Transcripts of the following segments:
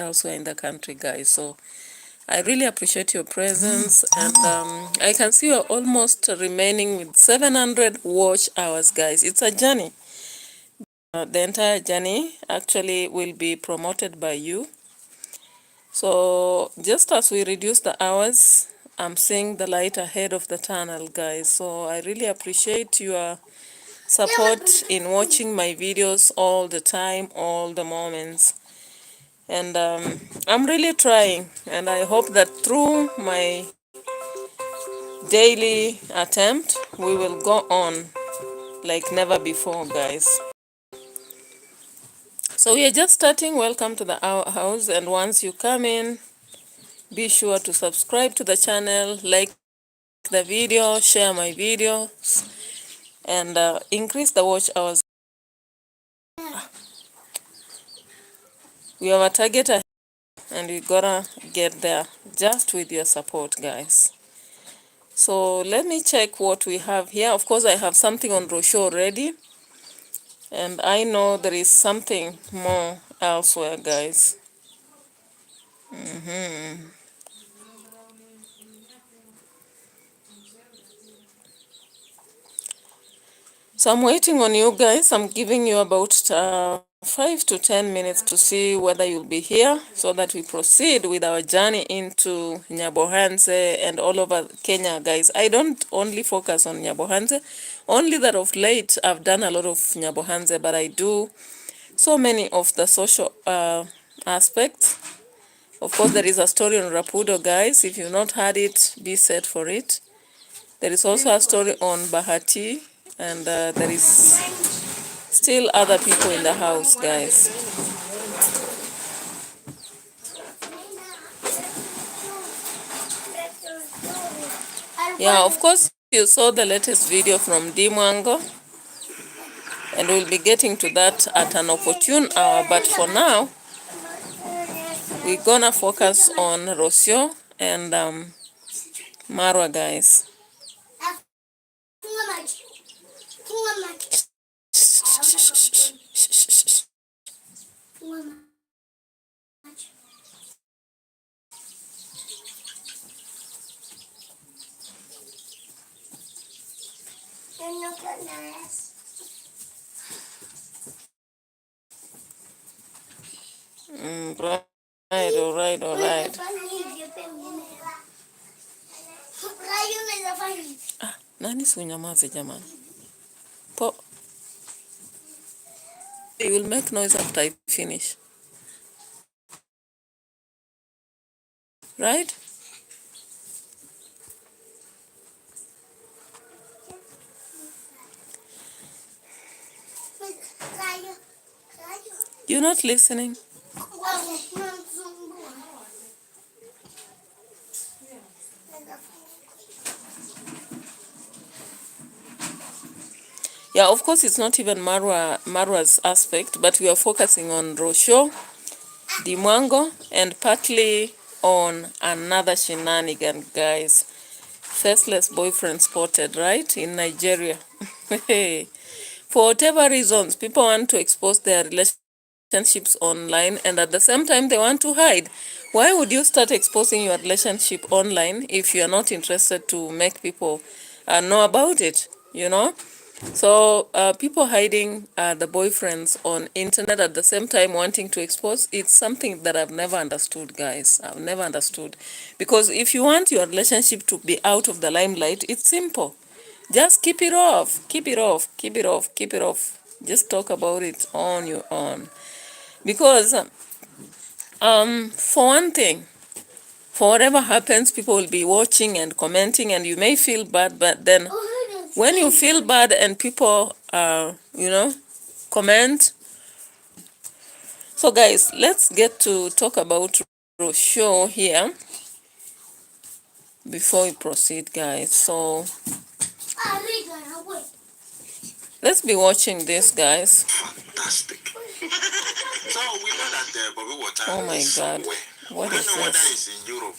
elsewhere in the country, guys. So I really appreciate your presence, and I can see you're almost remaining with 700 watch hours, guys. It's a journey. The entire journey actually will be promoted by you. So just as we reduce the hours, I'm seeing the light ahead of the tunnel, guys. So I really appreciate your support in watching my videos all the time, all the moments. And I'm really trying, and I hope that through my daily attempt, we will go on like never before, guys. So we are just starting. Welcome to the house, and once you come in, be sure to subscribe to the channel, like the video, share my videos, and increase the watch hours. We have a target ahead, and we gotta get there just with your support, guys. So let me check what we have here. Of course, I have something on ROCIO already, and I know there is something more elsewhere, guys. So I'm waiting on you guys. I'm giving you about 5 to 10 minutes to see whether you'll be here so that we proceed with our journey into Nyabohanse and all over Kenya, guys. I don't only focus on Nyabohanse, only that of late I've done a lot of Nyabohanse, but I do so many of the social aspects. Of course, there is a story on Rapudo, guys. If you've not heard it, be set for it. There is also a story on Bahati, and there is still other people in the house, guys. Yeah, of course, you saw the latest video from Dimwango, and we'll be getting to that at an opportune hour. But for now, we're gonna focus on ROCIO and MARWA, guys. All right. Nani sunyamaze jamani? You will make noise after I finish. Right? You're not listening? Yeah, of course, it's not even Marwa's aspect, but we are focusing on ROCIO, Dimwango, and partly on another shenanigan, guys. Faceless boyfriend spotted, right, in Nigeria. For whatever reasons, people want to expose their relationships online, and at the same time, they want to hide. Why would you start exposing your relationship online if you are not interested to make people know about it, you know? So people hiding the boyfriends on internet at the same time wanting to expose, it's something that I've never understood, guys. I've never understood. Because if you want your relationship to be out of the limelight, it's simple. Just keep it off, keep it off, keep it off, keep it off. Just talk about it on your own. Because for one thing, for whatever happens, people will be watching and commenting, and you may feel bad, but then when you feel bad and people, comment. So guys, let's get to talk about ROCIO here before we proceed, guys. So let's be watching this, guys. Fantastic. So we know that Bobby Water oh my God. What is this? Whether he's in Europe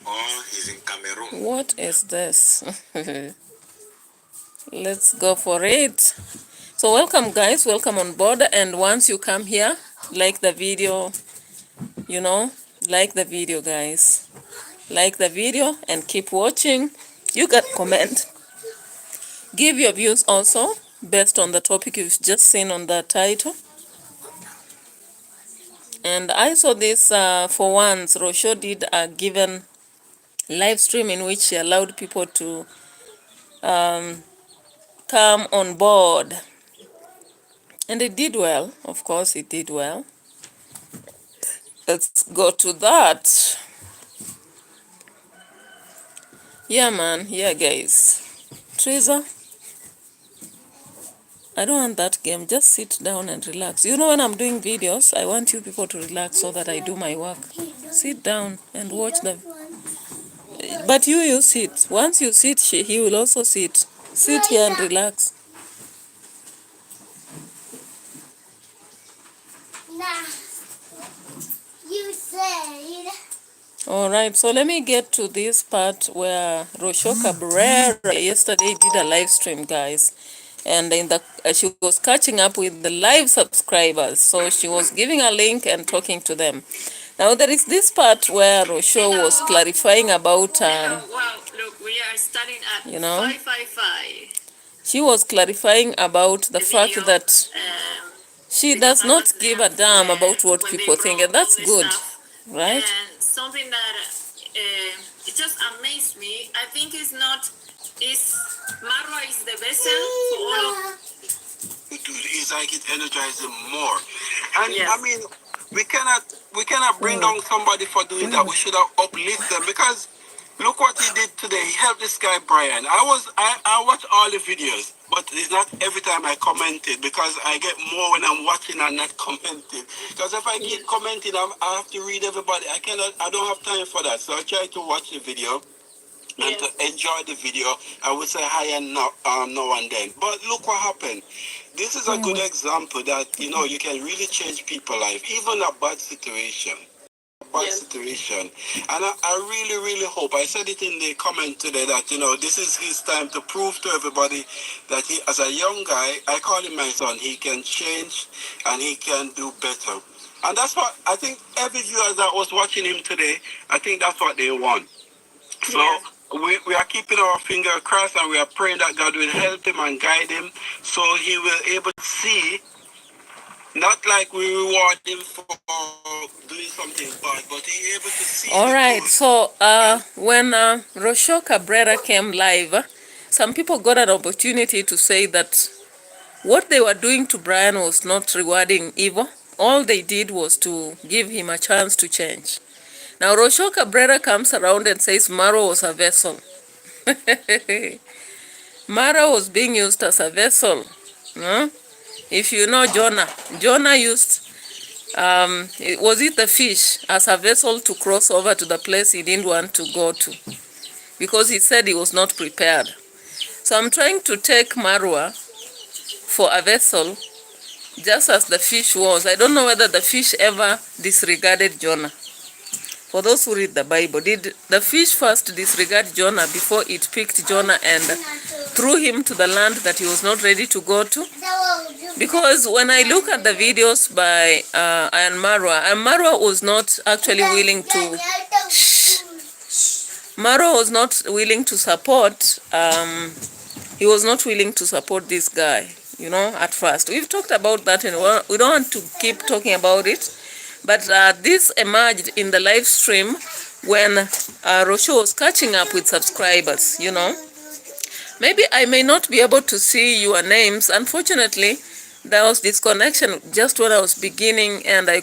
or he's in Cameroon. What is this? Let's go for it. So welcome, guys. Welcome on board. And once you come here, like the video, you know, like the video, guys. Like the video and keep watching. You can comment. Give your views also based on the topic you've just seen on the title. And I saw this for once. ROCIO did a given live stream in which she allowed people to come on board. And it did well. Of course, it did well. Let's go to that. Yeah, man. Yeah, guys. Teresa, I don't want that game. Just sit down and relax. You know, when I'm doing videos, I want you people to relax so that I do my work. Sit down and watch them. But you sit. Once you sit, he will also sit. Sit here and relax. Nah, you said. All right, so let me get to this part where ROCIO Cabrera yesterday did a live stream, guys. And in the she was catching up with the live subscribers. So she was giving a link and talking to them. Now there is this part where ROCIO was clarifying about, Wow, look, we are starting at 555. She was clarifying about the fact video, that she does not give a damn about what people think, and that's good, right? And something that it just amazed me. I think it's not. Is MARWA is the vessel for all of. It's like it energizes them more, and yes. I mean, we cannot bring down somebody for doing that. We should have uplift them, because look what he did today. He helped this guy Brian. I watch all the videos, but it's not every time I commented, because I get more when I'm watching and not commenting. Because if I keep commenting, I have to read everybody. I don't have time for that. So I try to watch the video and to enjoy the video. I would say hi and now and then. But look what happened. This is a good example that, you know, you can really change people's life, even a bad situation. Situation. And I really, really hope, I said it in the comment today, that, you know, this is his time to prove to everybody that he, as a young guy, I call him my son, he can change and he can do better. And that's what I think every viewer that was watching him today, I think that's what they want. So we are keeping our finger crossed, and we are praying that God will help him and guide him, so he will able to see. Not like we reward him for doing something bad, but he able to see. All right, so when ROCIO Cabrera came live, some people got an opportunity to say that what they were doing to Brian was not rewarding evil. All they did was to give him a chance to change. Now ROCIO Cabrera comes around and says MARWA was a vessel. MARWA was being used as a vessel. Huh? If you know Jonah used, was it the fish as a vessel to cross over to the place he didn't want to go to, because he said he was not prepared. So I'm trying to take MARWA for a vessel, just as the fish was. I don't know whether the fish ever disregarded Jonah. For those who read the Bible, did the fish first disregard Jonah before it picked Jonah and threw him to the land that he was not ready to go to? Because when I look at the videos by MARWA was not actually willing to. MARWA was not willing to support. He was not willing to support this guy. You know, at first we've talked about that, and we don't want to keep talking about it. But this emerged in the live stream when ROCIO was catching up with subscribers, you know. Maybe I may not be able to see your names. Unfortunately, there was disconnection just when I was beginning, and I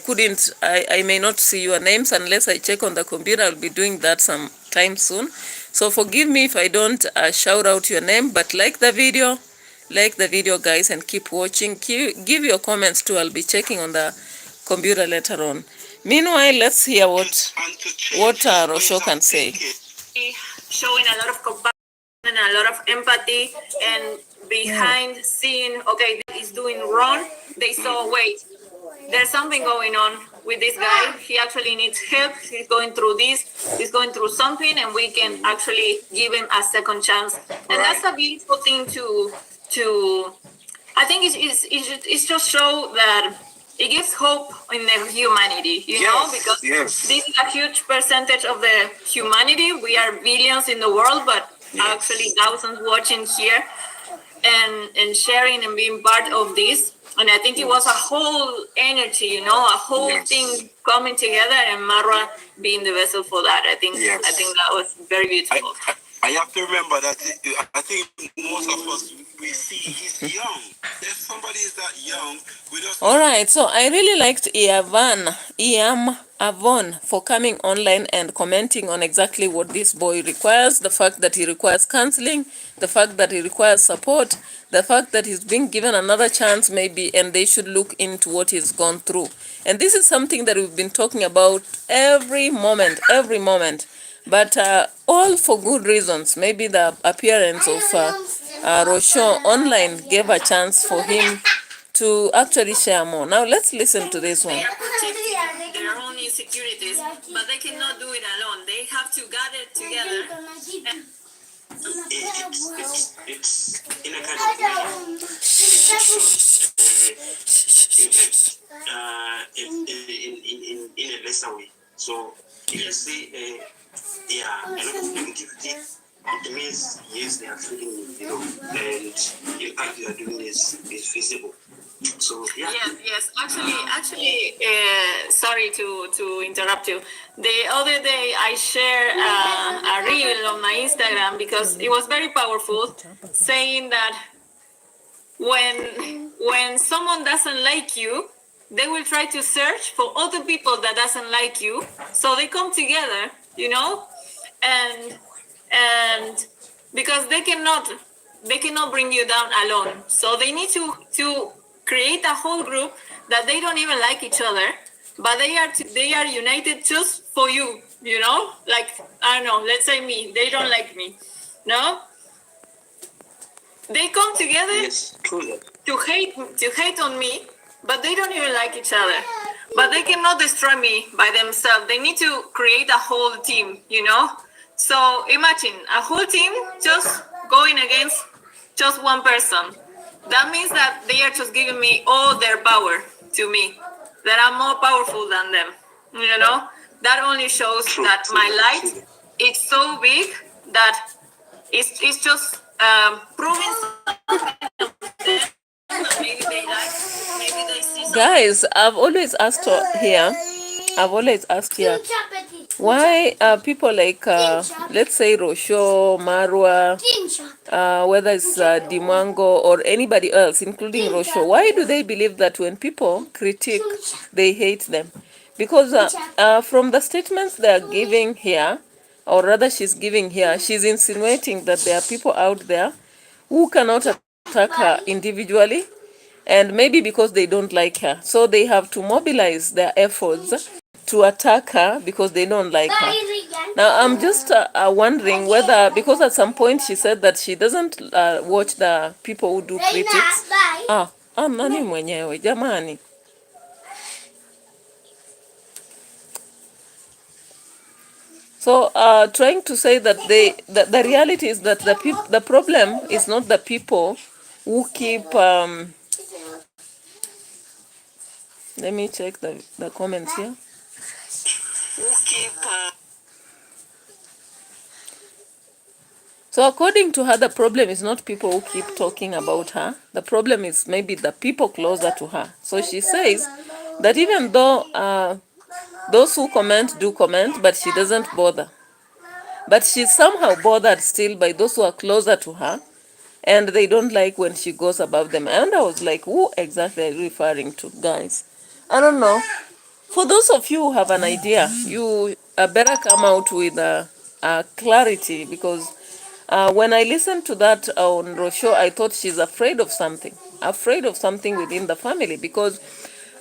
may not see your names unless I check on the computer. I'll be doing that sometime soon. So forgive me if I don't shout out your name, but like the video, guys, and keep watching. Give your comments too. I'll be checking on the computer later on. Meanwhile, let's hear what ROCIO can say. Showing a lot of compassion and a lot of empathy, and behind seeing, okay, this is doing wrong, they saw, wait, there's something going on with this guy. He actually needs help. He's going through this. He's going through something, and we can actually give him a second chance. And that's a beautiful thing to I think it's just show that it gives hope in the humanity, you know, because this is a huge percentage of the humanity. We are billions in the world, but actually thousands watching here and sharing and being part of this. And I think it was a whole energy, you know, a whole thing coming together, and Marwa being the vessel for that. I think that was very beautiful. I have to remember that I think most of us, we see he's young. If somebody is that young, we just... All right, so I really liked Iam Avon for coming online and commenting on exactly what this boy requires, the fact that he requires counseling, the fact that he requires support, the fact that he's being given another chance maybe, and they should look into what he's gone through. And this is something that we've been talking about every moment, but all for good reasons. Maybe the appearance of ROCIO online gave a chance for him to actually share more. Now let's listen to this one. They are protecting their own insecurities, but they cannot do it alone. They have to gather together. It's in a kind of way. In a lesser way. So if you see a lot of negativity, it means yes, they are feeling, you know, and the impact they are doing is visible. So yeah. Yes. Actually, sorry to interrupt you. The other day I shared a reel on my Instagram because it was very powerful, saying that when someone doesn't like you, they will try to search for other people that doesn't like you, so they come together, you know, and because they cannot bring you down alone, so they need to create a whole group that they don't even like each other, but they are united just for you, you know, like, I don't know, let's say me, they don't like me, no, they come together to hate on me, but they don't even like each other, but they cannot destroy me by themselves. They need to create a whole team, you know. So imagine a whole team just going against just one person. That means that they are just giving me all their power to me, that I'm more powerful than them, you know. That only shows that my light is so big that it's just proving something. Maybe they like, maybe they see something. Guys, I've always asked here, why people like, let's say ROCIO, MARWA, whether it's Dimango or anybody else, including ROCIO, why do they believe that when people critique, they hate them? Because from the statements they are giving here, or rather she's giving here, she's insinuating that there are people out there who cannot attack her individually, and maybe because they don't like her, so they have to mobilize their efforts to attack her because they don't like her. Now I'm just wondering whether, because at some point she said that she doesn't watch the people who do critics. Nani mwenyewe jamani. So trying to say that the reality is that the problem is not the people who keep let me check the comments here. So according to her, the problem is not people who keep talking about her. The problem is maybe the people closer to her. So she says that even though those who comment do comment, but she doesn't bother. But she's somehow bothered still by those who are closer to her, and they don't like when she goes above them. And I was like, who exactly are you referring to, guys? I don't know. For those of you who have an idea, you better come out with clarity, because when I listened to that on ROCIO, I thought she's afraid of something within the family, because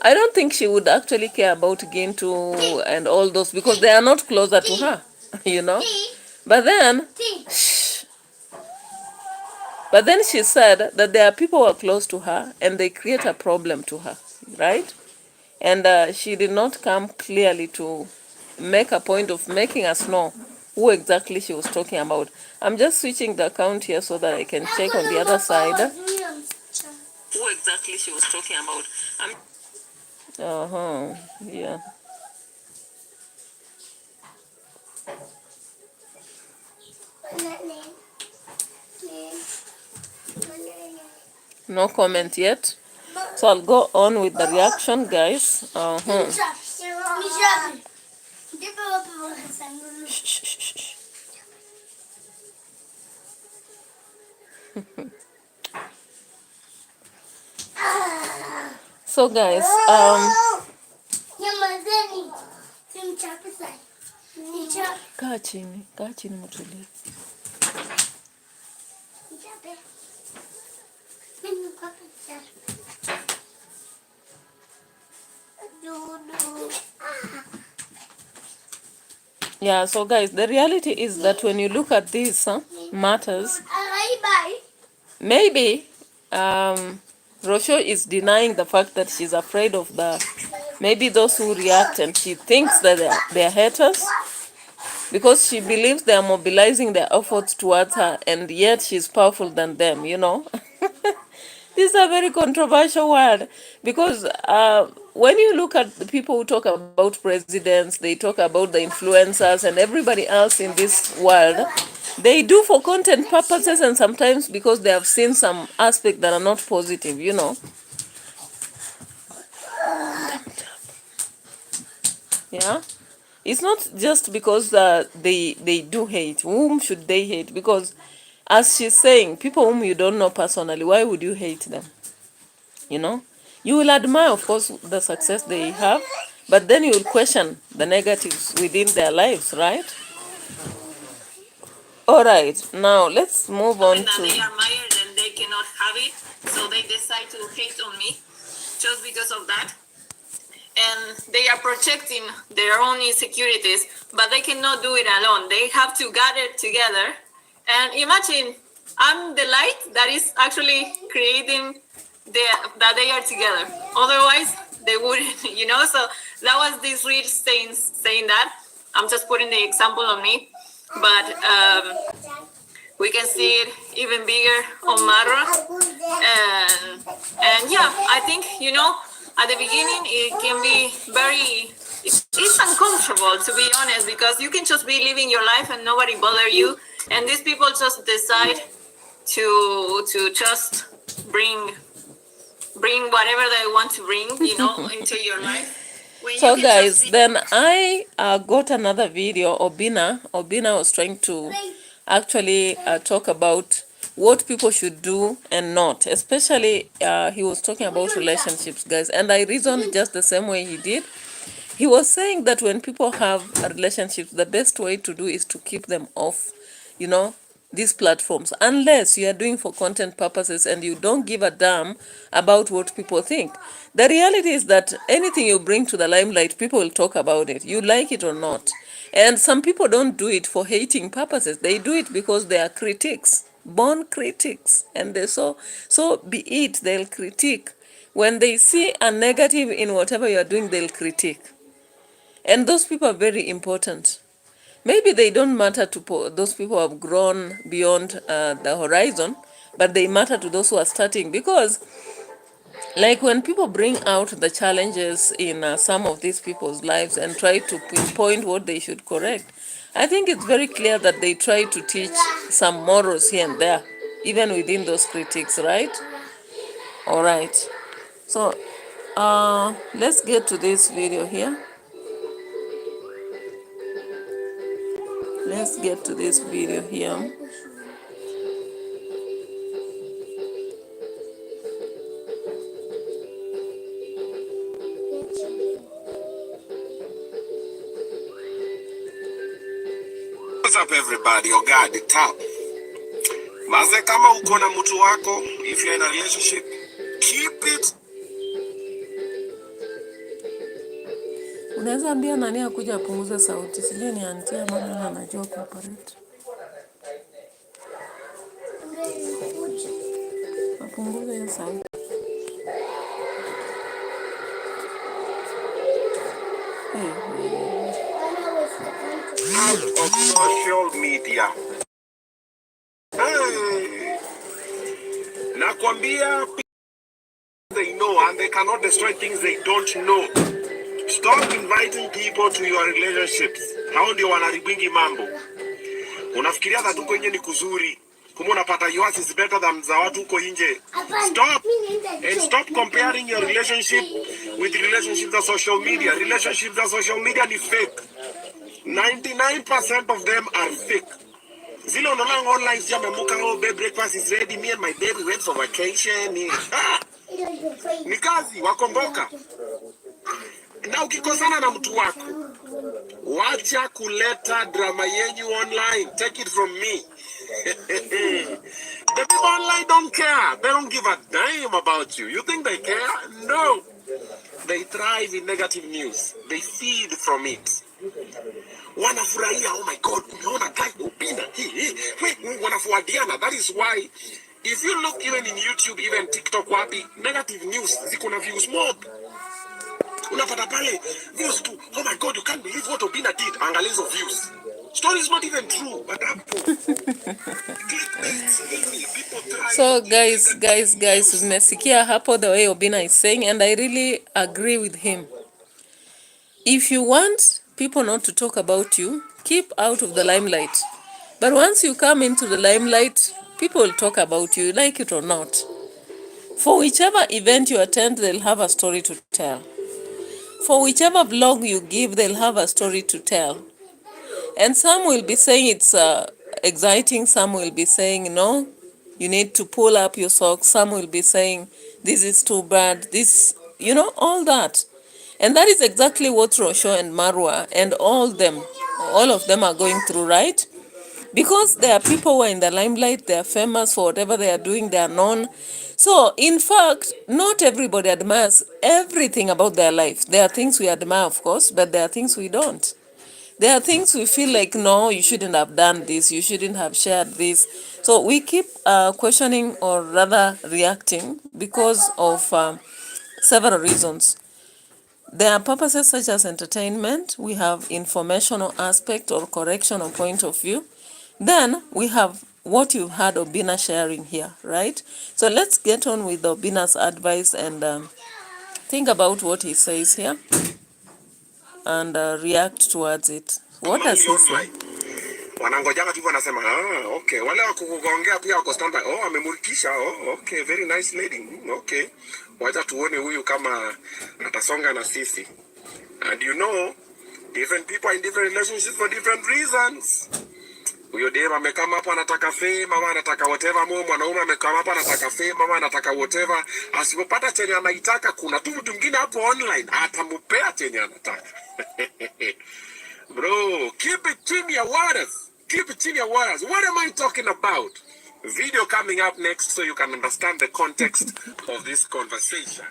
I don't think she would actually care about Gintu and all those, because they are not closer to her, you know. But then she said that there are people who are close to her and they create a problem to her, right? And she did not come clearly to make a point of making us know who exactly she was talking about. I'm just switching the account here so that I can check on the other side who exactly she was talking about. Yeah. No comment yet. So I'll go on with the reaction, guys. So guys, kaa chini mtulie. Yeah, so guys, the reality is that when you look at these matters, maybe ROCIO is denying the fact that she's afraid of maybe those who react, and she thinks that they're haters because she believes they are mobilizing their efforts towards her, and yet she's powerful than them, you know. This is a very controversial word because when you look at the people who talk about presidents, they talk about the influencers and everybody else in this world. They do for content purposes and sometimes because they have seen some aspects that are not positive, you know. Yeah. It's not just because they do hate. Whom should they hate? Because as she's saying, people whom you don't know personally, why would you hate them? You know, you will admire, of course, the success they have, but then you will question the negatives within their lives, right? All right, now let's move on to. They admire and they cannot have it, so they decide to hate on me just because of that. And they are projecting their own insecurities, but they cannot do it alone. They have to gather together. And imagine, I'm the light that is actually creating that they are together. Otherwise, they wouldn't, you know? So that was this real saying that. I'm just putting the example on me. But we can see it even bigger on MARWA. And yeah, I think, you know, at the beginning, it can be it's uncomfortable, to be honest, because you can just be living your life and nobody bother you. And these people just decide to just bring whatever they want to bring, you know, into your life. So guys, then I got another video. Obina was trying to actually talk about what people should do and not. Especially, he was talking about relationships, guys. And I reasoned just the same way he did. He was saying that when people have relationships, the best way to do is to keep them off, you know, these platforms, unless you are doing for content purposes and you don't give a damn about what people think. The reality is that anything you bring to the limelight, people will talk about it, you like it or not. And some people don't do it for hating purposes. They do it because they are critics, born critics, and they so be it, they'll critique. When they see a negative in whatever you are doing, they'll critique. And those people are very important. Maybe they don't matter to those people who have grown beyond the horizon, but they matter to those who are starting. Because, like, when people bring out the challenges in some of these people's lives and try to pinpoint what they should correct, I think it's very clear that they try to teach some morals here and there, even within those critics, right? All right. So, let's get to this video here. Let's get to this video here. What's up everybody? Your guy at the top. Maze kama uko na mtu wako, if you're in a relationship, keep it. Unaweza ambia nani akuja apunguze sauti? Sijui ni auntie ama nani anajua kuoperate. Apunguze hiyo sauti. Out of social media. Nakwambia, they know and they cannot destroy things they don't know. Stop inviting people to your relationships. Hao ndio wanaribingi mambo. Unafikiria that uko nje ni kuzuri. Kama unapata yours is better than za watu uko nje. Stop. And stop comparing your relationship with the relationships of social media. Relationships of social media ni fake. 99% of them are fake. Zile unaona online sija memuka, oh babe, breakfast is ready, me and my baby went for vacation. Ni kazi wakomboka. Na ukikosana na mtu wako, wacha kuleta drama yenyu online. Take it from me. The people online don't care. They don't give a damn about you. You think they care? No. They thrive in negative news. They feed from it. Wanafurahia, oh my God, umeona guy upina hii. Wanafuadiana. That is why if you look even in YouTube, even TikTok, wapi, negative news ziko na views mob. Unapata pale views tu. Oh my God, you can't believe what Obina did. Angalizo views. Story is not even true, but so guys, umesikia hapo the way Obina is saying, and I really agree with him. If you want people not to talk about you, keep out of the limelight. But once you come into the limelight, people will talk about you, like it or not. For whichever event you attend, they'll have a story to tell. For whichever vlog you give, they'll have a story to tell. And some will be saying it's exciting, some will be saying, no, you need to pull up your socks, some will be saying, this is too bad, this, all that. And that is exactly what ROCIO and MARWA and all of them are going through, right? Because there are people who are in the limelight, they are famous for whatever they are doing, they are known. So, in fact, not everybody admires everything about their life. There are things we admire, of course, but there are things we don't. There are things we feel like, no, you shouldn't have done this, you shouldn't have shared this. So we keep questioning, or rather reacting, because of several reasons. There are purposes such as entertainment, we have informational aspect or correctional point of view. Then we have what you've heard Obina sharing here, right? So let's get on with Obina's advice and think about what he says here and react towards it. What does he say? Wanangojanga tu wanasema, okay, wale wakuongea pia wako standby. Oh, amemurikisha. Oh, okay, very nice lady. Okay. Wacha tuone huyu kama atasonga na sisi. And different people are in different relationships for different reasons. Huyo dema amekama hapa anataka fame, mama anataka whatever, mwanaume amekama hapa anataka fame, mama anataka whatever. Asipopata chenye anaitaka, kuna tu mtu mwingine hapo online atampea chenye anataka. Bro, keep it in your waters. Keep it in your waters. What am I talking about? Video coming up next so you can understand the context of this conversation.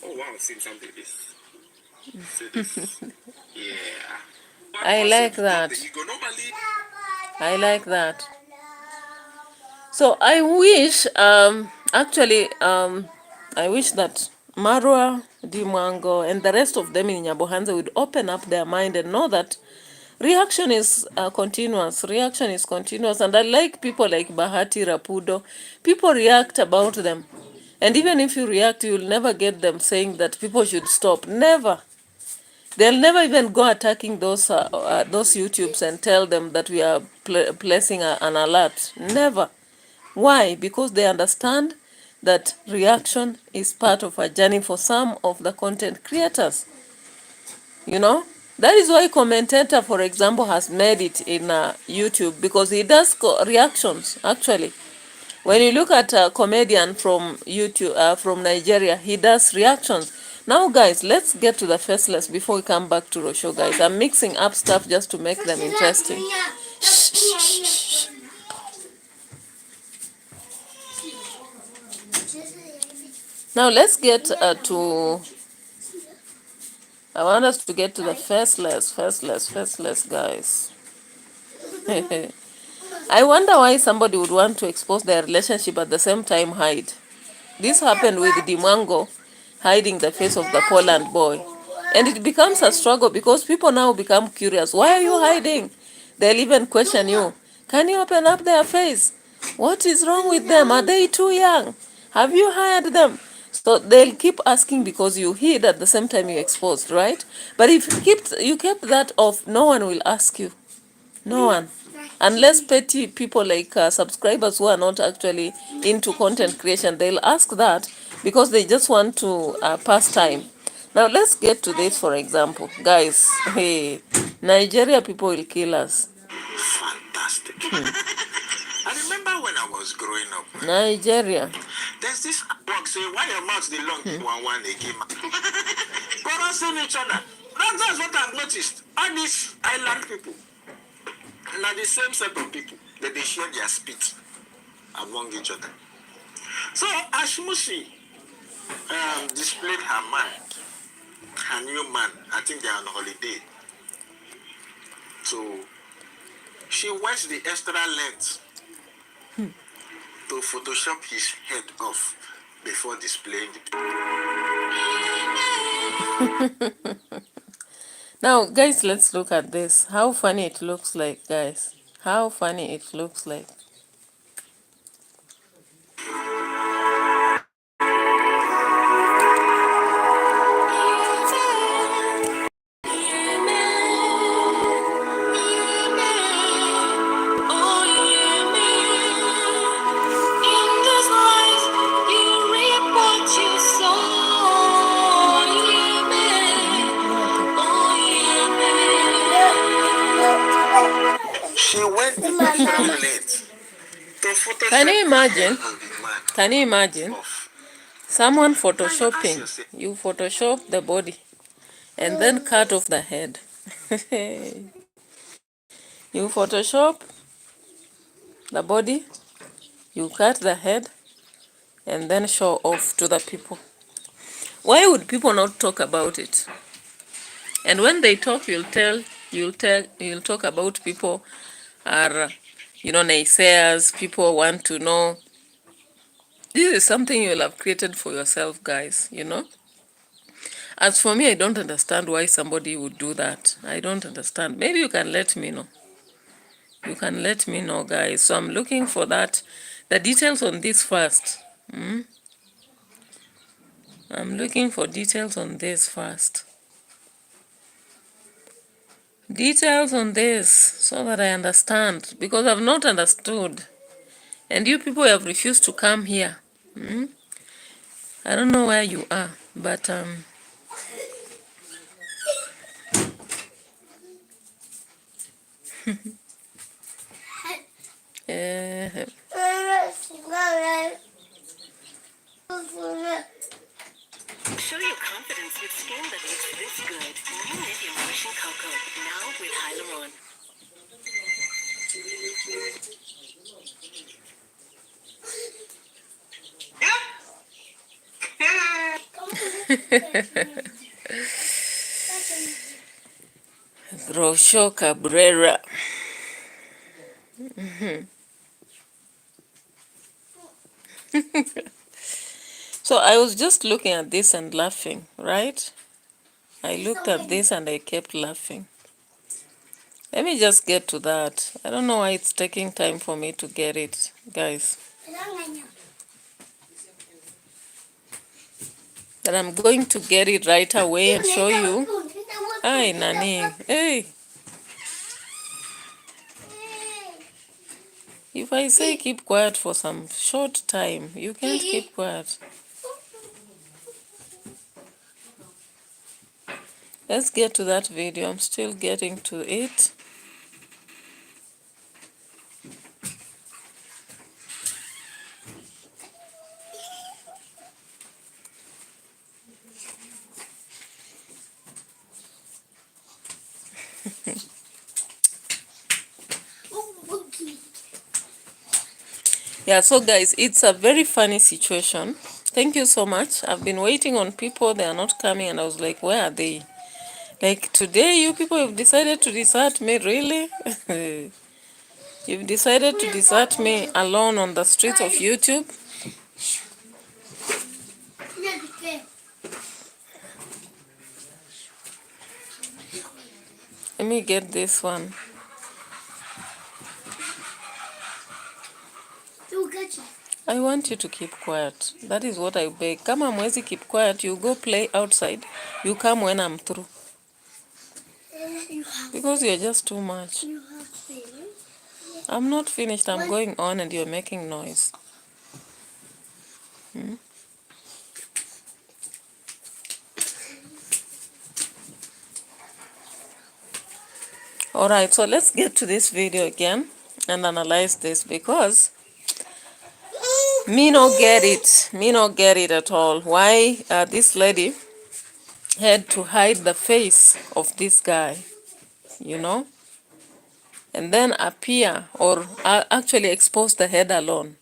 Oh wow, I've seen something this. See this. Yeah. I like that. I like that. So I wish, I wish that Marwa, Dimwango, and the rest of them in Nyabohanze would open up their mind and know that reaction is continuous. Reaction is continuous. And I like people like Bahati, Rapudo. People react about them. And even if you react, you'll never get them saying that people should stop. Never. They'll never even go attacking those YouTubes and tell them that we are placing an alert. Never. Why? Because they understand that reaction is part of a journey for some of the content creators. That is why commentator, for example, has made it in YouTube, because he does reactions, actually. When you look at a comedian from YouTube, from Nigeria, he does reactions. Now, guys, let's get to the FACELESS before we come back to ROCIO, guys. I'm mixing up stuff just to make them interesting. Now, let's get to... I want us to get to the FACELESS, guys. I wonder why somebody would want to expose their relationship at the same time hide. This happened with Dimwango hiding the face of the Poland boy. And it becomes a struggle because people now become curious. Why are you hiding? They'll even question you. Can you open up their face? What is wrong with them? Are they too young? Have you hired them? So they'll keep asking because you hid at the same time you exposed, right? But if you kept that off, no one will ask you. No one. Unless petty people like subscribers who are not actually into content creation, they'll ask that because they just want to pass time. Now let's get to this, for example. Guys, hey, Nigeria people will kill us. Fantastic. I remember when I was growing up. Nigeria. There's this box saying, why your mouth the long one they came out. Corrupting each other. That's what I've noticed. All these island people, now the same set of people, that they share their spit among each other. So Ashmushi displayed her new man. I think they're on holiday. So she went the extra length to Photoshop his head off before displaying it. Now, guys, let's look at this. How funny it looks like, guys. How funny it looks like. She went late. Can you imagine? Can you imagine? Someone photoshopping. You photoshop the body and then cut off the head. You photoshop the body, you cut the head, and then show off to the people. Why would people not talk about it? And when they talk, you'll talk about people are, naysayers. People want to know. This is something you'll have created for yourself, guys, As for me, I don't understand why somebody would do that. I don't understand. Maybe you can let me know. You can let me know, guys. So I'm looking for that. The details on this first. I'm looking for details on this first. Details on this so that I understand. Because I've not understood. And you people have refused to come here. I don't know where you are. But Show your confidence with skin that looks this good. New Living Lotion Cocoa, now with Hyaluron. ROCIO Cabrera. So I was just looking at this and laughing, right? I looked at this and I kept laughing. Let me just get to that. I don't know why it's taking time for me to get it, guys. But I'm going to get it right away and show you. Hi, Nani. Hey. If I say keep quiet for some short time, you can't keep quiet. Let's get to that video. I'm still getting to it. Yeah, so guys, it's a very funny situation. Thank you so much. I've been waiting on people. They are not coming, and I was like, where are they? Like, today you people have decided to desert me, really? You've decided to desert me alone on the streets of YouTube? Let me get this one. I want you to keep quiet. That is what I beg. Kama mwezi keep quiet, you go play outside. You come when I'm through. Because you're just too much. I'm not finished. I'm going on and you're making noise. Alright, so let's get to this video again and analyze this because me no get it. Me no get it at all. Why this lady had to hide the face of this guy, you know, and then appear or actually expose the head alone.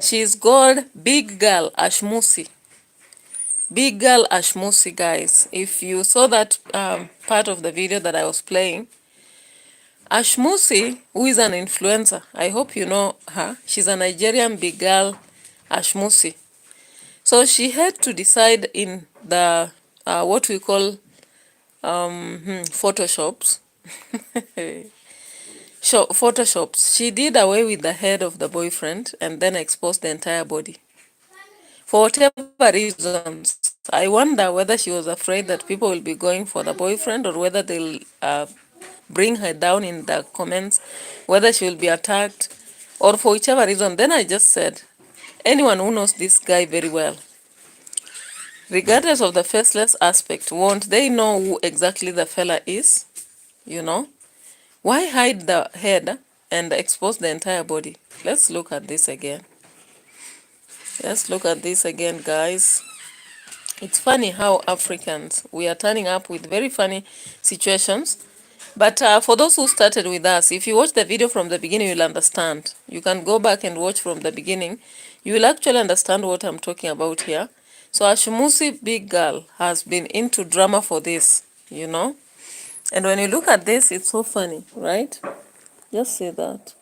She's called Big Girl Ashmusi. Big Girl Ashmusi, guys. If you saw that part of the video that I was playing, Ashmusi, who is an influencer, I hope you know her. She's a Nigerian big girl, Ashmusi. So she had to decide in the what we call photoshops. Photoshops. She did away with the head of the boyfriend and then exposed the entire body. For whatever reasons, I wonder whether she was afraid that people will be going for the boyfriend or whether they'll bring her down in the comments, whether she will be attacked or for whichever reason. Then I just said, anyone who knows this guy very well, regardless of the faceless aspect, won't they know who exactly the fella is? You know? Why hide the head and expose the entire body? Let's look at this again. Let's look at this again, guys. It's funny how Africans, we are turning up with very funny situations. But for those who started with us, if you watch the video from the beginning, you'll understand. You can go back and watch from the beginning. You will actually understand what I'm talking about here. So Ashmusi Big Girl has been into drama for this, you know. And when you look at this, it's so funny, right? Just say that.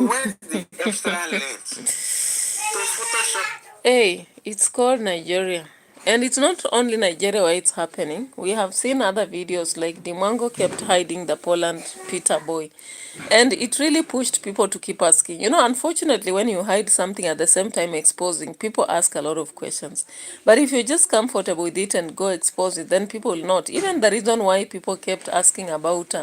Where's the extra lens? Hey, it's called Nigeria. And it's not only Nigeria where it's happening. We have seen other videos like Dimango kept hiding the Poland Peter boy. And it really pushed people to keep asking. You know, unfortunately, when you hide something at the same time exposing, people ask a lot of questions. But if you're just comfortable with it and go expose it, then people will not. Even the reason why people kept asking about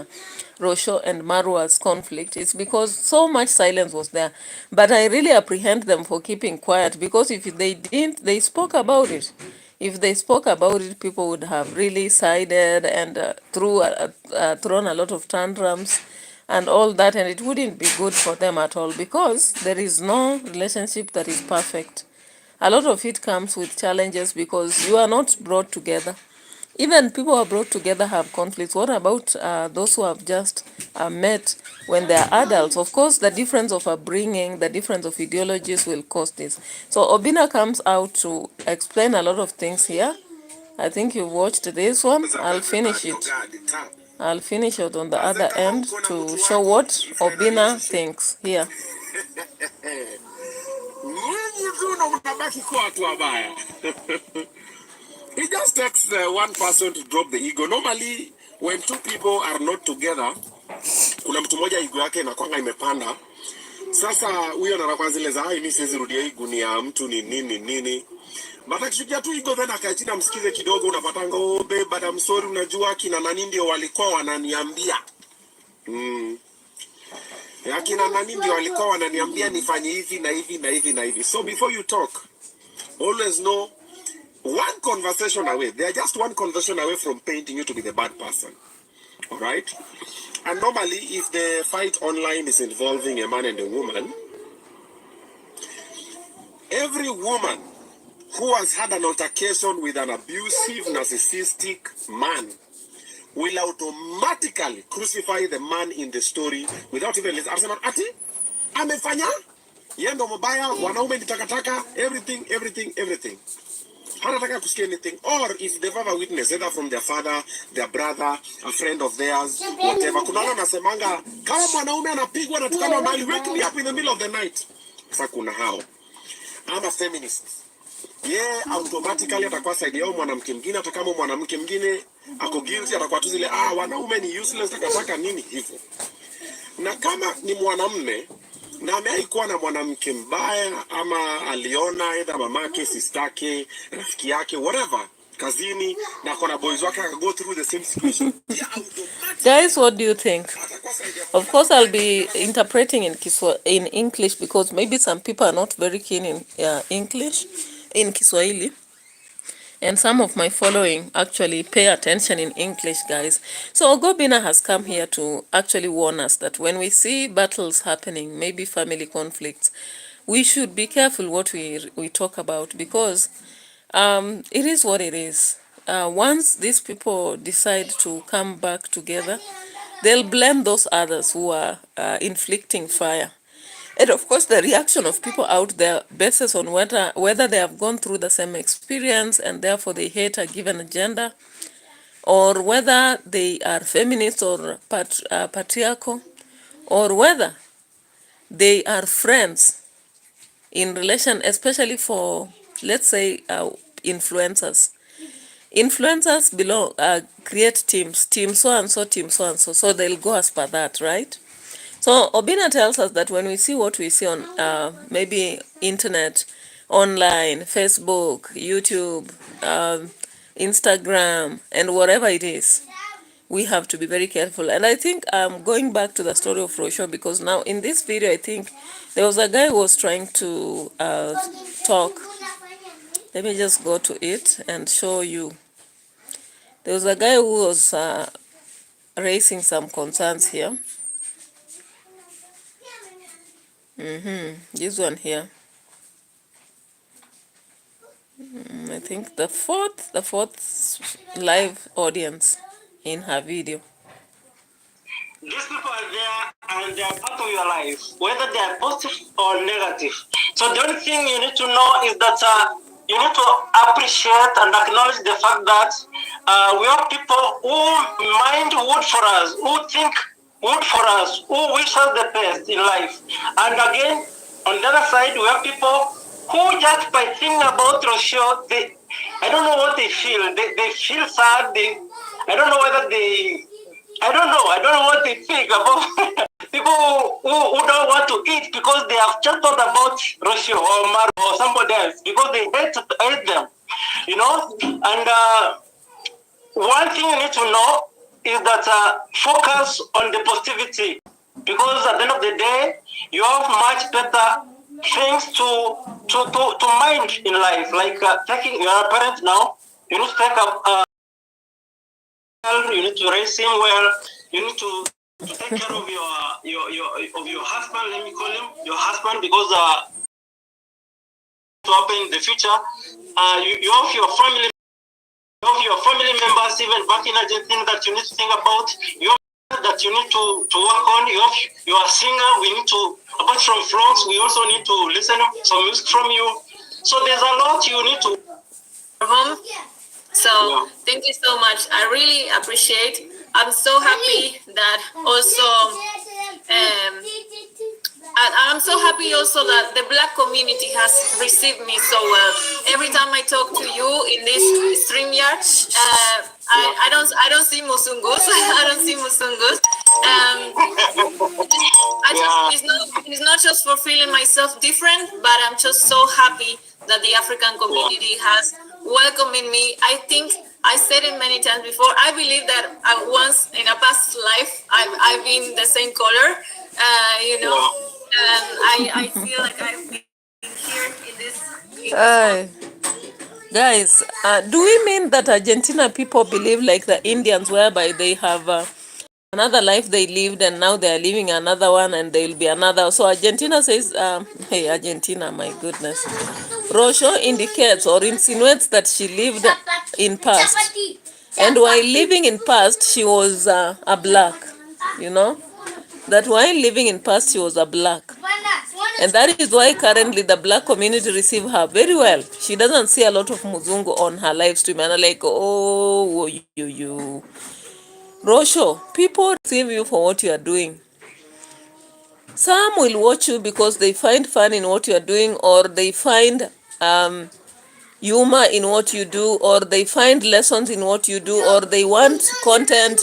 ROCIO and MARWA's conflict is because so much silence was there. But I really apprehend them for keeping quiet, because if they didn't, they spoke about it. If they spoke about it, people would have really sided and thrown a lot of tantrums and all that, and it wouldn't be good for them at all, because there is no relationship that is perfect. A lot of it comes with challenges because you are not brought together. Even people who are brought together have conflicts. What about those who have just met when they are adults? Of course, the difference of upbringing, the difference of ideologies will cause this. So Obina comes out to explain a lot of things here. I think you've watched this one. I'll finish it. I'll finish it on the other end to show what Obina thinks here. It just takes one person to drop the ego. Normally, when two people are not together, kuna mtu moja ego yake inakwanga imepanda. Sasa huyo anakuwa zile za mimi siwezi rudia ego ni ya mtu ni nini. But akishukia tu ego then akae chini msikize kidogo, unapatanga oh babe, I'm sorry, unajua kina nani ndio walikuwa wananiambia. Kina nani ndio walikuwa wananiambia nifanye hivi na hivi na hivi na hivi. So before you talk, always know one conversation away. They are just one conversation away from painting you to be the bad person. All right? And normally, if the fight online is involving a man and a woman, every woman who has had an altercation with an abusive, narcissistic man will automatically crucify the man in the story without even listening. Ati? amefanya yeye ndo mbaya, wanaume ni takataka, everything. Hanataka kusikia anything. Or if they've ever witnessed, either from their father, their brother, a friend of theirs, whatever. Kuna wale nasemanga, kama mwanaume anapigwa na tukana mahali, wake me up in the middle of the night. Sasa kuna hao. I'm a feminist. Automatically atakuwa side yao mwanamke mwingine, hata kama mwanamke mwingine ako guilty, atakuwa tu zile wanaume ni useless, takataka nini hivyo. Na kama ni mwanamume na ameikuwa na mwanamke mbaya, ama aliona either mamake, sistake, rafiki yake, whatever, kazini, na kuna boys wake go through the same situation. Guys, what do you think? Of course, I'll be interpreting in English because maybe some people are not very keen in English, in Kiswahili. And some of my following actually pay attention in English, guys. So Ogobina has come here to actually warn us that when we see battles happening, maybe family conflicts, we should be careful what we talk about, because it is what it is. Once these people decide to come back together, they'll blame those others who are inflicting fire. And of course, the reaction of people out there bases on whether they have gone through the same experience and therefore they hate a given gender, or whether they are feminist or patriarchal, or whether they are friends in relation, especially for, let's say, influencers. Influencers create teams so and so, so they'll go as per that, right? So Obina tells us that when we see what we see on maybe internet, online, Facebook, YouTube, Instagram, and whatever it is, we have to be very careful. And I think I'm going back to the story of ROCIO, because now in this video, I think there was a guy who was trying to talk. Let me just go to it and show you. There was a guy who was raising some concerns here. This one here. I think the fourth live audience in her video. These people are there and they are part of your life, whether they are positive or negative. So the only thing you need to know is that you need to appreciate and acknowledge the fact that we have people who mind wood for us, who think wood for us, who wish us the best in life. And again, on the other side, we have people who just by thinking about ROCIO, I don't know what they feel. They feel sad. I don't know what they think about people who don't want to eat because they have just thought about ROCIO or MARWA or somebody else because they hate them, you know. And one thing you need to know is that focus on the positivity, because at the end of the day, you have much better things to mind in life, like taking your parent now. You need to take up. You need to raise him well. You need to take care of your husband. Let me call him your husband, because to happen in the future. You have your family. You have your family members even back in Argentina that you need to think about. You have that you need to work on. You are a singer. We need to, apart from songs, we also need to listen to some music from you. So there's a lot you need to. So thank you so much. I really appreciate. I'm so happy that also. I'm so happy also that the Black community has received me so well. Every time I talk to you in this StreamYard, I don't see Musungus. I don't see Musungus. It's not just for feeling myself different, but I'm just so happy that the African community has welcomed me. I think I said it many times before. I believe that once in a past life, I've been the same color, you know. And I feel like I've been here in this guys, do we mean that Argentina people believe like the Indians, whereby they have another life they lived and now they are living another one and there will be another? So Argentina says, hey, Argentina, my goodness. ROCIO indicates or insinuates that she lived in past. And while living in past, she was a black, you know? That while living in past, she was a black. And that is why currently the black community receive her very well. She doesn't see a lot of Muzungu on her live stream. And I'm like, oh, you. Rosho, people receive you for what you are doing. Some will watch you because they find fun in what you are doing, or they find humor in what you do, or they find lessons in what you do, or they want content.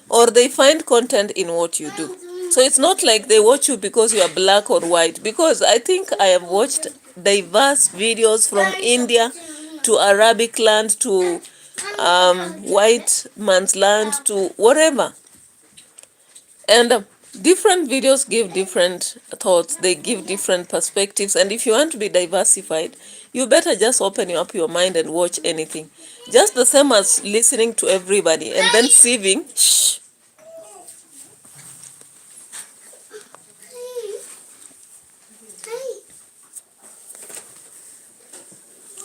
Or they find content in what you do. So it's not like they watch you because you are black or white, because I think I have watched diverse videos from India to Arabic land to white man's land to whatever. And different videos give different thoughts, they give different perspectives. And if you want to be diversified, you better just open up your mind and watch anything. Just the same as listening to everybody and then sieving.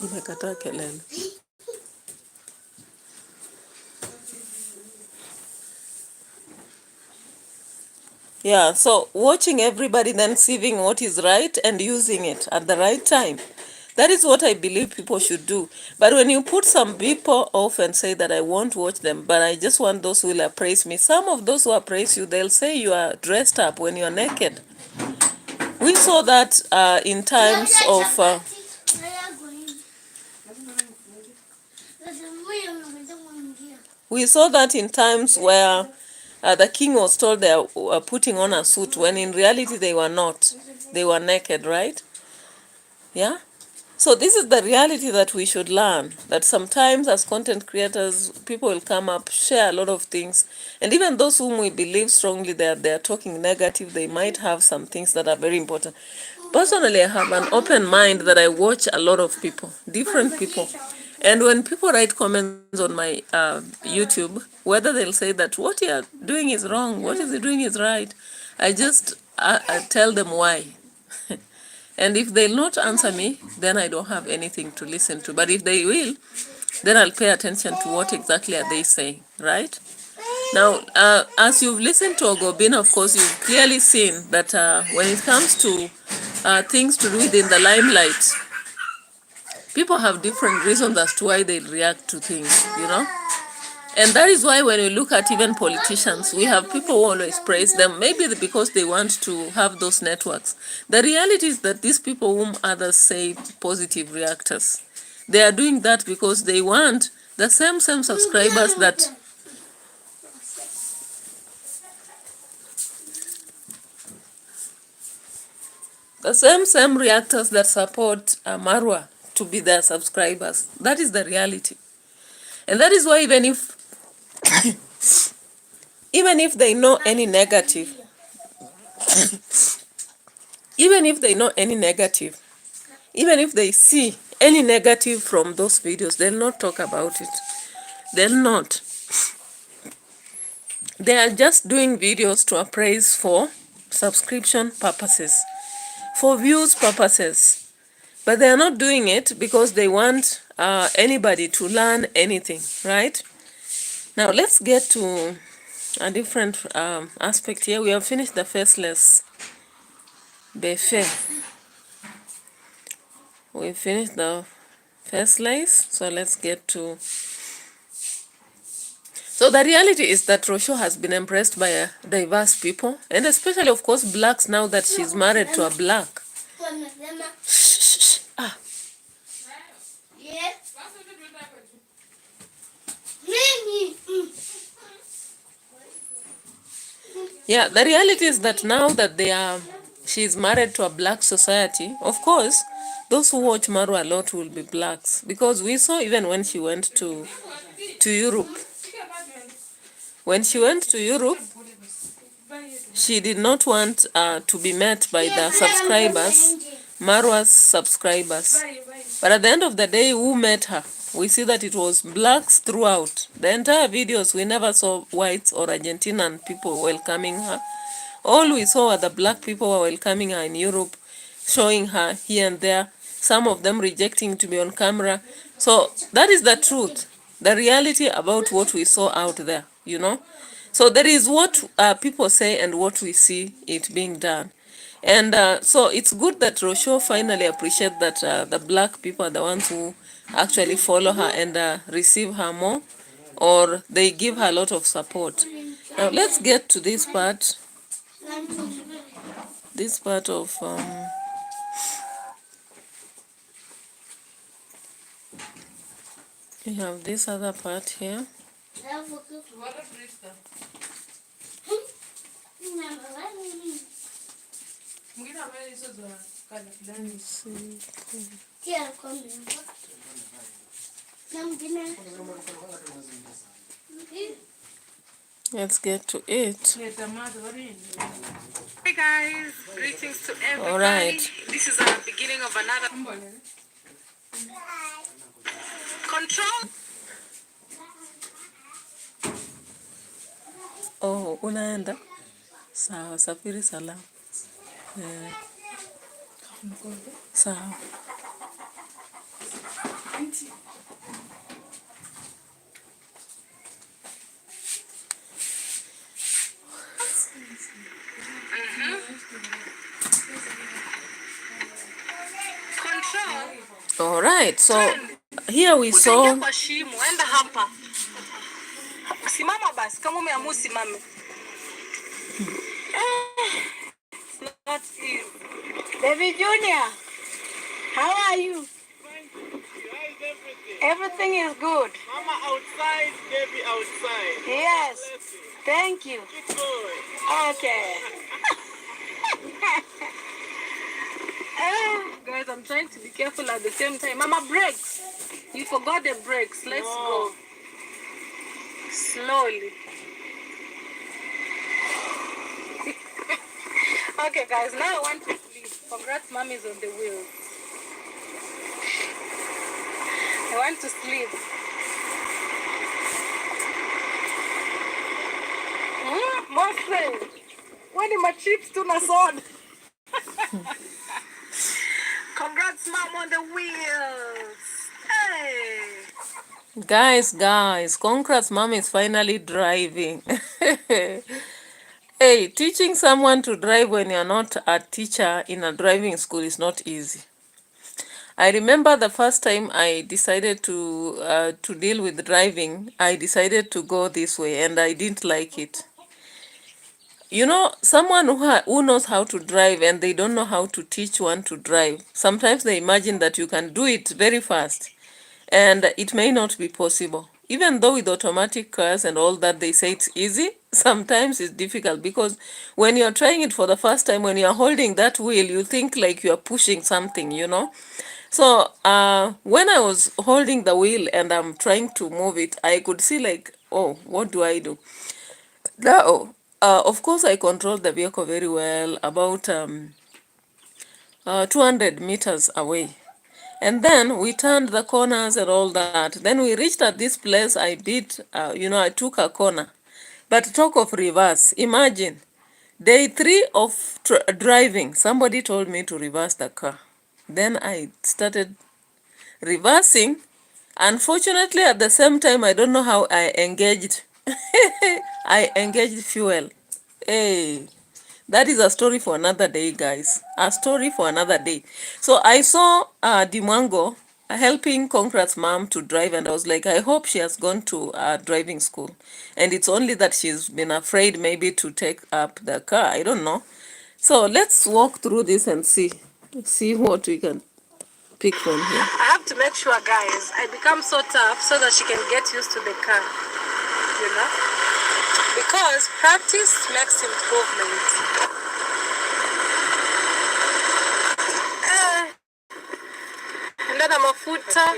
Imekataa kelele. Yeah, so watching everybody, then sieving what is right and using it at the right time. That is what I believe people should do. But when you put some people off and say that I won't watch them, but I just want those who will appraise me, some of those who appraise you, they'll say you are dressed up when you are naked. We saw that in times of... we saw that in times where the king was told they were putting on a suit, when in reality they were not. They were naked, right? Yeah? So this is the reality that we should learn, that sometimes as content creators, people will come up, share a lot of things, and even those whom we believe strongly that they are talking negative, they might have some things that are very important. Personally, I have an open mind that I watch a lot of people, different people. And when people write comments on my YouTube, whether they'll say that what you're doing is wrong, what is he doing is right, I just I tell them why. And if they'll not answer me, then I don't have anything to listen to. But if they will, then I'll pay attention to what exactly are they saying, right? Now, as you've listened to Ogobin, of course, you've clearly seen that when it comes to things to do within the limelight, people have different reasons as to why they react to things, you know? And that is why when you look at even politicians, we have people who always praise them, maybe because they want to have those networks. The reality is that these people whom others say positive reactors, they are doing that because they want the same subscribers that... the same reactors that support Marwa to be their subscribers. That is the reality. And that is why even if they know any negative, even if they know any negative, even if they see any negative from those videos, they'll not talk about it. They'll not. They are just doing videos to appraise for subscription purposes, for views purposes. But they are not doing it because they want anybody to learn anything, right? Now let's get to a different aspect here. We have finished the faceless buffet. We finished the faceless, so let's get to... So the reality is that ROCIO has been embraced by diverse people, and especially, of course, blacks, now that she's married to a black. Yeah, the reality is that now that she's married to a black society, of course, those who watch Marwa a lot will be blacks. Because we saw even when she went to Europe. When she went to Europe, she did not want to be met by the subscribers, Marwa's subscribers. But at the end of the day, who met her? We see that it was blacks throughout. The entire videos, we never saw whites or Argentinian people welcoming her. All we saw were the black people were welcoming her in Europe, showing her here and there, some of them rejecting to be on camera. So that is the truth, the reality about what we saw out there, you know. So there is what people say and what we see it being done. And so it's good that ROCIO finally appreciate that the black people are the ones who actually follow her and receive her more, or they give her a lot of support. Now let's get to this part. This part of we have this other part here. Let's get to it. Hey guys, greetings to everybody. All right. This is the beginning of another control. Oh, unaenda? Sawa, safiri salama. Sawa. All right, so here we saw. Kwa shimo, enda hapa. Simama basi, kama umeamua simame. Not easy. David Junior, how are you? Everything is good. Mama outside, baby outside. Yes. Thank you. Keep going. Okay. Guys, I'm trying to be careful at the same time. Mama, brakes. You forgot the brakes. Let's go. Slowly. Okay, guys, now I want to sleep. Congrats, mommy's on the wheel. I want to sleep. Mostly. When are my chips to my son? Congrats, mom, on the wheels. Hey. Guys, congrats, mom is finally driving. Hey, teaching someone to drive when you're not a teacher in a driving school is not easy. I remember the first time I decided to deal with driving, I decided to go this way and I didn't like it. You know, someone who knows how to drive and they don't know how to teach one to drive, sometimes they imagine that you can do it very fast and it may not be possible. Even though with automatic cars and all that, they say it's easy, sometimes it's difficult because when you're trying it for the first time, when you're holding that wheel, you think like you're pushing something, you know. So when I was holding the wheel and I'm trying to move it, I could see like, oh, what do I do? Now, of course, I controlled the vehicle very well, about 200 meters away. And then we turned the corners and all that. Then we reached at this place, I beat, I took a corner. But talk of reverse, imagine, day 3 of driving, somebody told me to reverse the car. Then I started reversing. Unfortunately, at the same time, I don't know how I engaged. I engaged fuel. Hey, that is a story for another day, guys. A story for another day. So I saw Dimwango helping Concrat's mom to drive, and I was like, I hope she has gone to driving school. And it's only that she's been afraid maybe to take up the car. I don't know. So let's walk through this and see what we can pick from here. I have to make sure, guys, I become so tough so that she can get used to the car, you know? Because practice makes improvement. And then I'm a footer.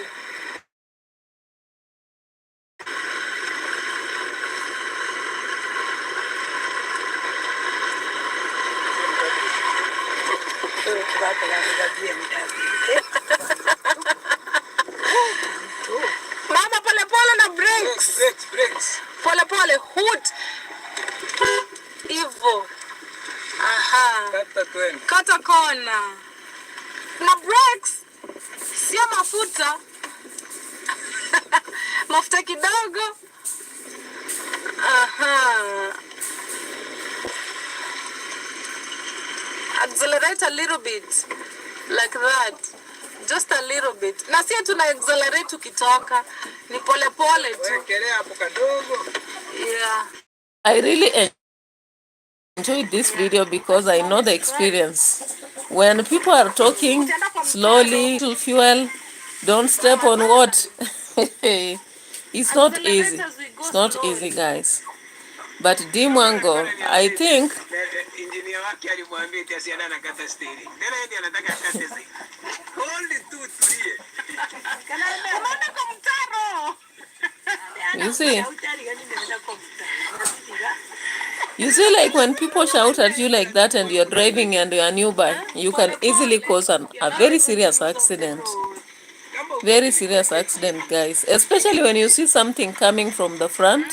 Mama, pole pole na brakes. Brakes. Pole pole, hood. Ivo. Aha. Kata kona. Na brakes. Sio mafuta. Mafuta kidogo. Accelerate a little bit. Like that. Just a little bit. Na sisi tuna accelerate tukitoka. Ni pole pole tu. Yeah. I really enjoyed this video because I know the experience. When people are talking slowly, fuel, don't step on what? It's not easy. It's not easy, guys. But Dimwango, I think you see, like when people shout at you like that and you're driving and you're nearby, you can easily cause a very serious accident. Very serious accident, guys. Especially when you see something coming from the front,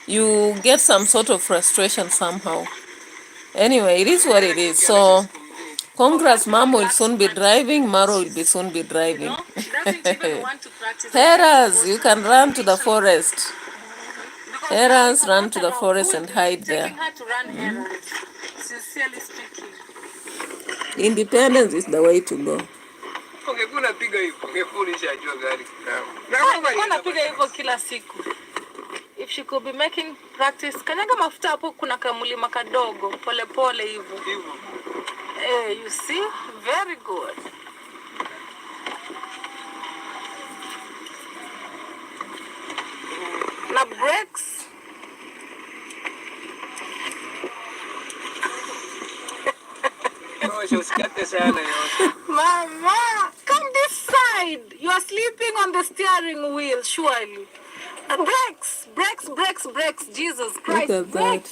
you get some sort of frustration somehow. Anyway, it is what it is. So, congrats, Mom will soon be driving, Maro will soon be driving. Heras, you can run to the forest. Heras, run to the forest and hide there. Independence is the way to go. If she could be making practice, kanyaga mafuta hapo kuna kamulima kadogo, pole pole hivyo. You see? Very good. Na brakes. Mama, come this side. You are sleeping on the steering wheel, surely. Brakes, brakes, brakes, brakes. Jesus Christ. Look at that.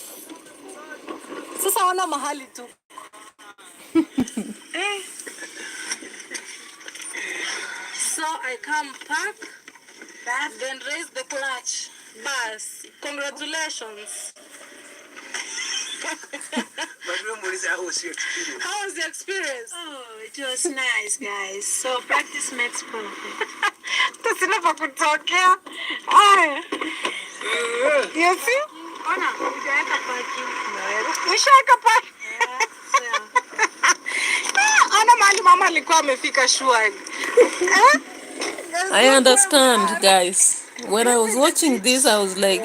Sasa wana mahali tu. So I come back, then raise the clutch. Bas, congratulations. How was the experience? Oh, it was nice, guys. So practice makes perfect. Tasina kutokea. You see? Ona, ujaweka parking. Nishaweka parking. Ana mali mama alikuwa amefika shwari. I understand, guys. When I was watching this, I was like,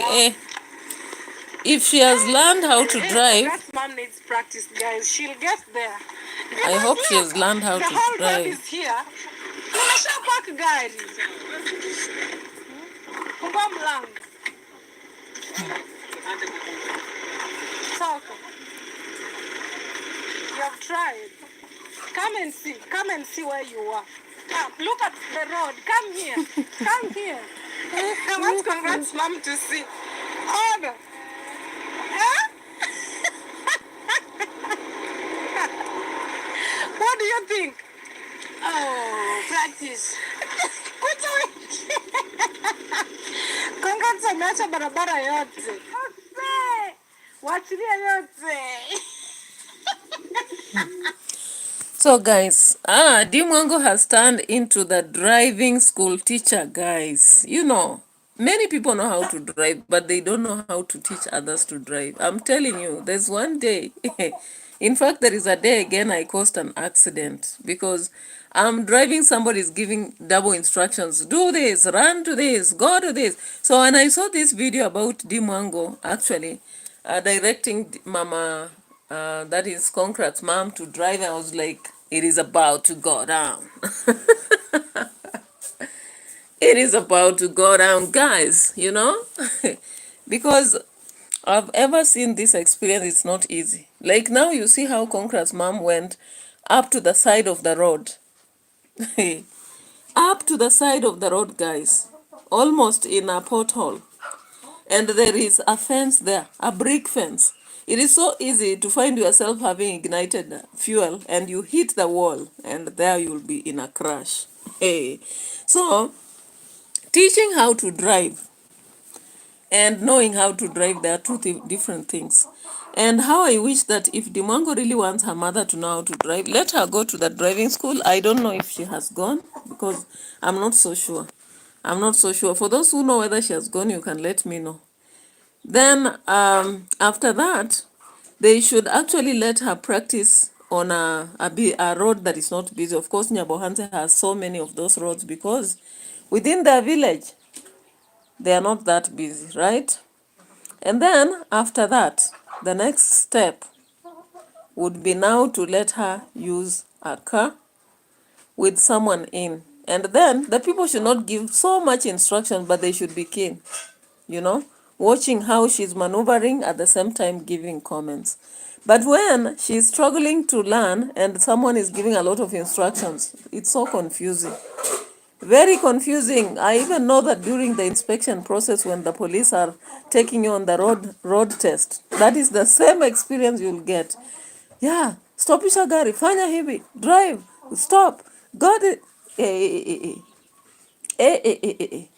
if she has learned how to drive, that mom needs practice, guys. She'll get there. I hope she has learned how to drive. The whole is here. Park, guys. You have tried. Come and see. Come and see where you are. Come, look at the road. Come here. Come here. Let's congrats mom to see. Order. What do you think? Oh, practice. Congrats ameacha barabara yote. Wachilia yote. So guys, Dimwango has turned into the driving school teacher, guys. You know, many people know how to drive, but they don't know how to teach others to drive. I'm telling you, there's one day, in fact, there is a day again I caused an accident because I'm driving, somebody's giving double instructions. Do this, run to this, go to this. So when I saw this video about Dimwango, actually, directing Mama, that is Concrat's mom, to drive, I was like, it is about to go down. It is about to go down, guys, you know. Because I've ever seen this experience. It's not easy. Like now you see how Concrat's mom went up to the side of the road. Up to the side of the road, guys, almost in a pothole. And there is a fence there, a brick fence. It is so easy to find yourself having ignited fuel and you hit the wall and there you'll be in a crash. Hey. So, teaching how to drive and knowing how to drive, they are two different things. And how I wish that if Dimwango really wants her mother to know how to drive, let her go to the driving school. I don't know if she has gone because I'm not so sure. I'm not so sure. For those who know whether she has gone, you can let me know. Then after that, they should actually let her practice on a road that is not busy. Of course, Nyabohanse has so many of those roads because within their village, they are not that busy, right? And then after that, the next step would be now to let her use a car with someone in. And then the people should not give so much instruction, but they should be keen, watching how she's maneuvering at the same time giving comments. But when she's struggling to learn and someone is giving a lot of instructions, it's so confusing. Very confusing. I even know that during the inspection process when the police are taking you on the road test, that is the same experience you'll get. Yeah, stopisha gari, fanya hivi, drive, stop, got it.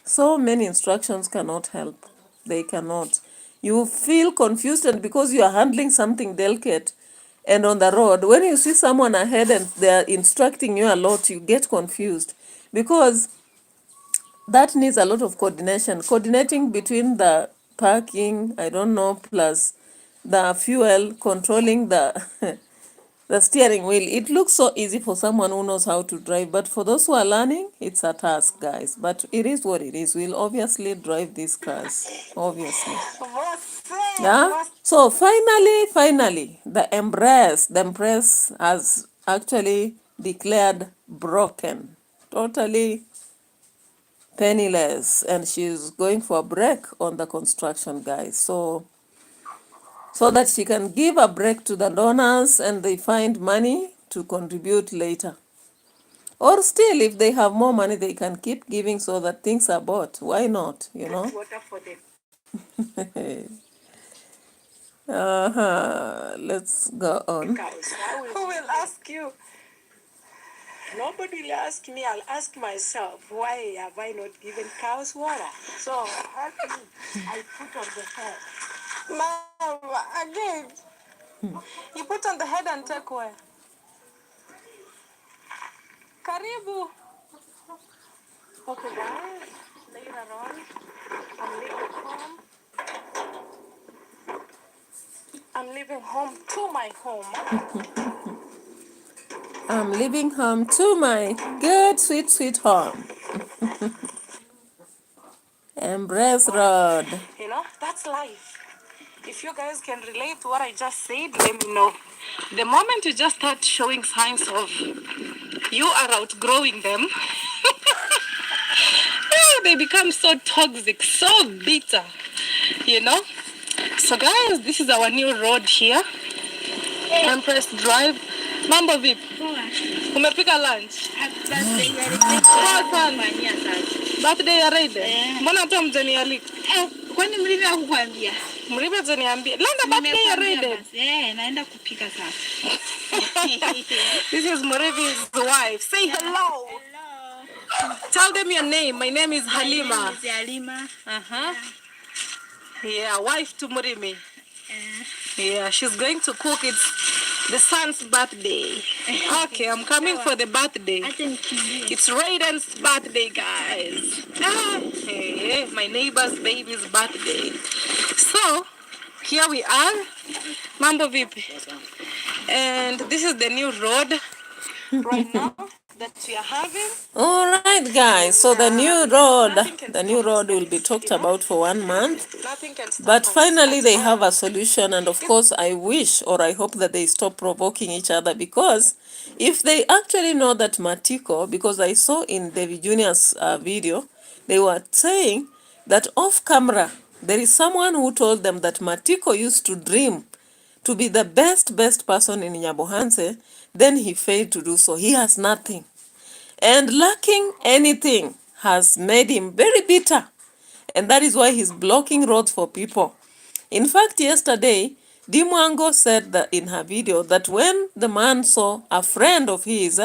So many instructions cannot help. They cannot. You feel confused, and because you are handling something delicate and on the road, when you see someone ahead and they are instructing you a lot, you get confused because that needs a lot of coordination. Coordinating between the parking, I don't know, plus the fuel, controlling the the steering wheel. It looks so easy for someone who knows how to drive, but for those who are learning, it's a task, guys. But it is what it is. We'll obviously drive these cars, obviously. Yeah. So finally, the Empress has actually declared broken, totally penniless, and she's going for a break on the construction, guys. So that she can give a break to the donors and they find money to contribute later. Or still, if they have more money, they can keep giving so that things are bought. Why not, Water for them. Let's go on. Who will ask you? Nobody will ask me. I'll ask myself, why have I not given cows water? So help me. I put on the head. Mama, again. You put on the head and take where? Karibu. Okay, guys. Later on, I'm leaving home. I'm leaving home to my home. I'm leaving home to my good, sweet home. Embrace Road. That's life. If you guys can relate to what I just said, let me know. The moment you just start showing signs of you are outgrowing them, they become so toxic, so bitter, So guys, this is our new road here. Empress Drive. Mambo vipi? Umepika lunch? Birthday ya Raiden? Mbona hata mjanialika? Kwani mlivi hakukwambia? Mlivi hajaniambia. Lenda birthday ya Raiden. Naenda kupika sasa. This is Murivi's wife. Say hello. Hello. Tell them your name. My name is Halima. My name is Halima. Yeah, wife to Murimi. Yeah, she's going to cook. It's the son's birthday. Okay, I'm coming for the birthday. It's Raiden's birthday, guys. Hey, my neighbor's baby's birthday. So, here we are. Mambo vipi. And this is the new road right now that we are having. All right, guys. So the new road will be talked about for 1 month. But finally, they have a solution. And of course, I wish or I hope that they stop provoking each other, because if they actually know that Matiko, because I saw in David Jr.'s video, they were saying that off camera, there is someone who told them that Matiko used to dream to be the best person in Nyabohanse, then he failed to do so. He has nothing. And lacking anything has made him very bitter. And that is why he's blocking roads for people. In fact, yesterday, Dimwango said that in her video that when the man saw a friend of his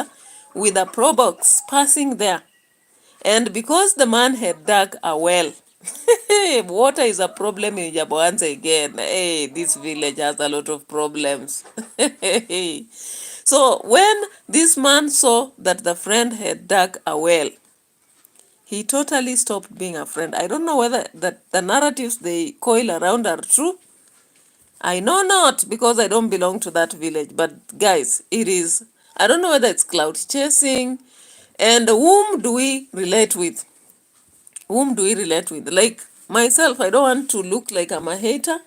with a pro box passing there, and because the man had dug a well, water is a problem in Jabohanse again. Hey, this village has a lot of problems. So when this man saw that the friend had dug a well, He totally stopped being a friend. I don't know whether the narratives they coil around are true. I know not, because I don't belong to that village. But guys, it is, I don't know whether it's cloud chasing. And whom do we relate with? Whom do we relate with? Like myself, I don't want to look like I'm a hater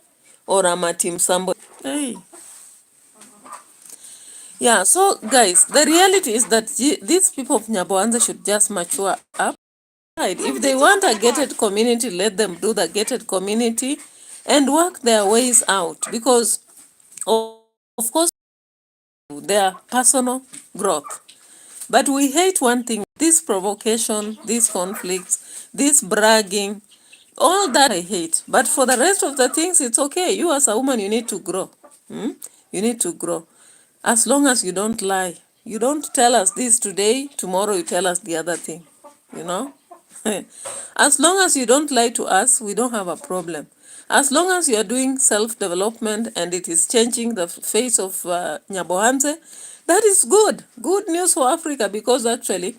or I'm a team somebody. Hey. Yeah, so guys, the reality is that these people of Nyaboanza should just mature up. If they want a gated community, let them do the gated community and work their ways out, because of course their personal growth. But we hate one thing: this provocation, these conflicts, this bragging, all that I hate. But for the rest of the things, it's okay. You as a woman, you need to grow. You need to grow. As long as you don't lie. You don't tell us this today, tomorrow you tell us the other thing. You know? As long as you don't lie to us, we don't have a problem. As long as you are doing self-development and it is changing the face of Nyabohanse, that is good. Good news for Africa, because actually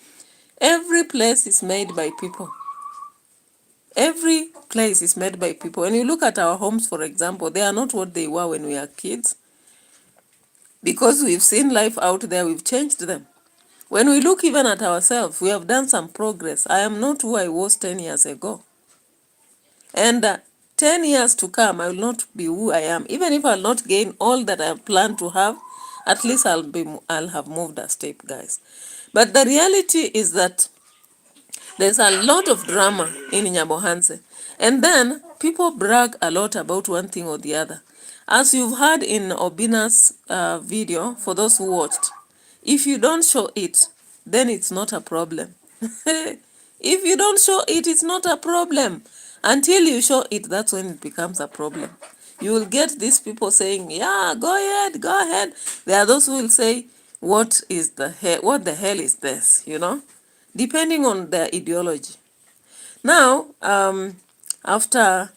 every place is made by people. Every place is made by people. When you look at our homes, for example, they are not what they were when we were kids. Because we've seen life out there, we've changed them. When we look even at ourselves, we have done some progress. I am not who I was 10 years ago. And 10 years to come, I will not be who I am. Even if I'll not gain all that I have planned to have, at least I'll have moved a step, guys. But the reality is that there's a lot of drama in Nyabohanse. And then people brag a lot about one thing or the other. As you've heard in Obina's video, for those who watched, if you don't show it, then it's not a problem. If you don't show it, it's not a problem. Until you show it, that's when it becomes a problem. You will get these people saying, yeah, go ahead, go ahead. There are those who will say, what the hell is this, you know? Depending on their ideology. Now, after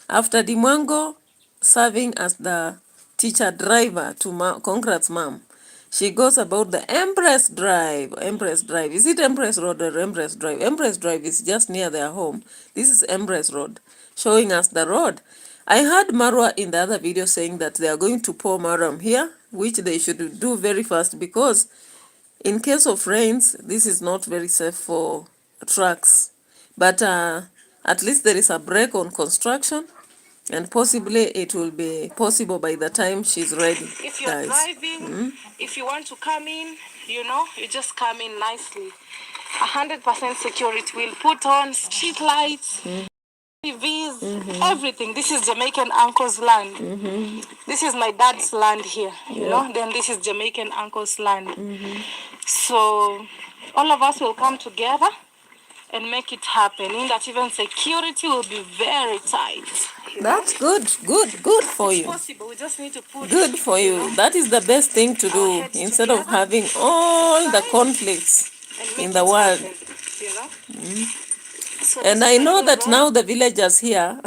after Dimwango serving as the teacher driver to Conrad's mom, she goes about the Empress Drive. Empress Drive. Is it Empress Road or Empress Drive? Empress Drive is just near their home. This is Empress Road, showing us the road. I heard Marwa in the other video saying that they are going to pour Maram here, which they should do very fast, because in case of rains, this is not very safe for trucks. But at least there is a break on construction, and possibly it will be possible by the time she's ready. If you're driving, if you want to come in, you know, you just come in nicely. 100% security. We'll put on street lights, TVs, everything. This is Jamaican uncle's land. This is my dad's land here, you know. Then this is Jamaican uncle's land. So all of us will come together and make it happen. In that even security will be very tight. That's good. Good for you. Possible. We just need to put Good for you. That is the best thing to do, instead of having all the conflicts in the world. So and I know that now the villagers here,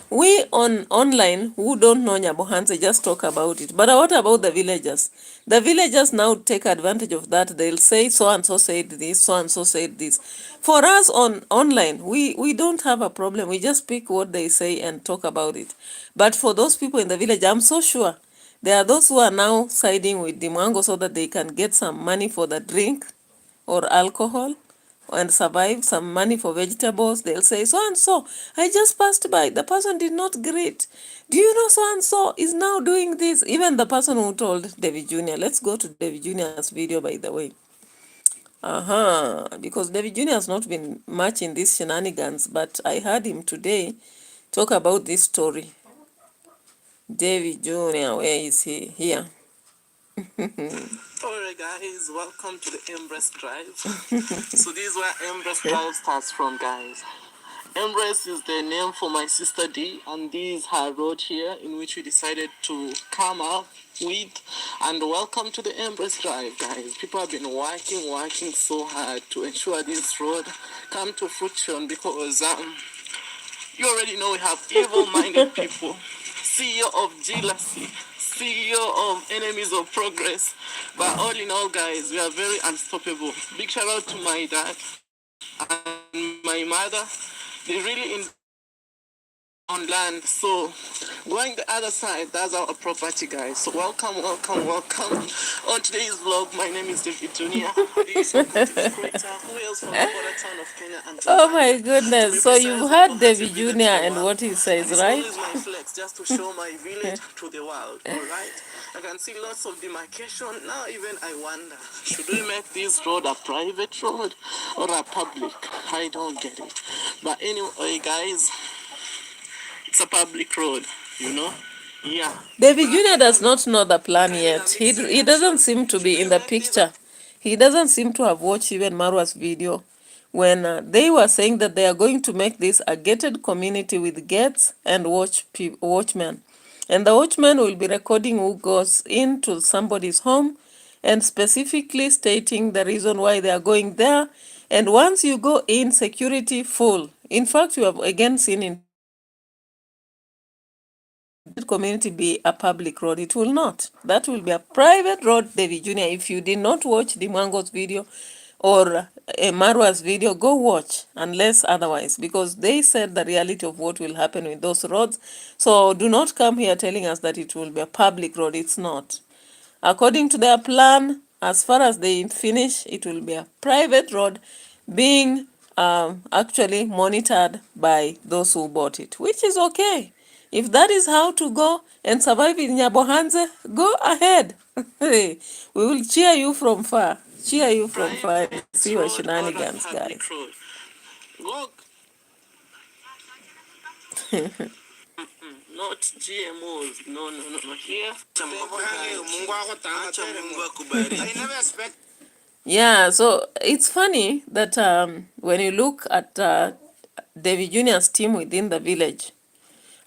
we online who don't know Nyabohanse just talk about it. But what about the villagers? The villagers now take advantage of that. They'll say so and so said this, so and so said this. For us online, we don't have a problem. We just pick what they say and talk about it. But for those people in the village, I'm so sure there are those who are now siding with Dimwango so that they can get some money for the drink or alcohol and survive, some money for vegetables. They'll say, so and so, I just passed by, the person did not greet. Do you know so and so is now doing this? Even the person who told David Jr. Let's go to David Jr.'s video, by the way. Because David Jr. has not been much in these shenanigans, but I heard him today talk about this story. David Jr., where is he? Here. Alright guys, welcome to the Embrace Drive. So this is where Embrace Drive starts from, guys. Embrace is the name for my sister D, and this is her road here in which we decided to come up with. And welcome to the Embrace Drive, guys. People have been working so hard to ensure this road come to fruition, because you already know we have evil-minded people, CEO of jealousy, CEO of enemies of progress. But all in all, guys, we are very unstoppable. Big shout out to my dad and my mother, they really on land. So going the other side, that's our property, guys. So welcome. On today's vlog, my name is David Junior. This is a content creator who hails from the border town of Kenya and Oh Tanzania. my To be goodness. So precise, you've the heard poverty David village Jr. to the and world. what he And says, it's right? always my flex just to show my village to the world. Alright? I can see lots of demarcation. Now even I wonder, should we make this road a private road or a public? I don't get it. But anyway, guys, it's a public road, you know? Yeah. David Jr. does not know the plan yet. He doesn't seem to be in the picture. He doesn't seem to have watched even Marwa's video when they were saying that they are going to make this a gated community with gates and watchmen. And the watchman will be recording who goes into somebody's home and specifically stating the reason why they are going there. And once you go in, security full. In fact, you have again seen in community be a public road. It will not. That will be a private road, David Jr. If you did not watch the Mango's video or Marwa's video, go watch, unless otherwise, because they said the reality of what will happen with those roads. So do not come here telling us that it will be a public road. It's not. According to their plan, as far as they finish, it will be a private road being actually monitored by those who bought it, which is okay. If that is how to go and survive in Nyabohanze, go ahead. We will cheer you from far. Cheer you from far and see your shenanigans, guys. Not GMOs. No. Here. I never expect. Yeah, so it's funny that when you look at David Jr.'s team within the village,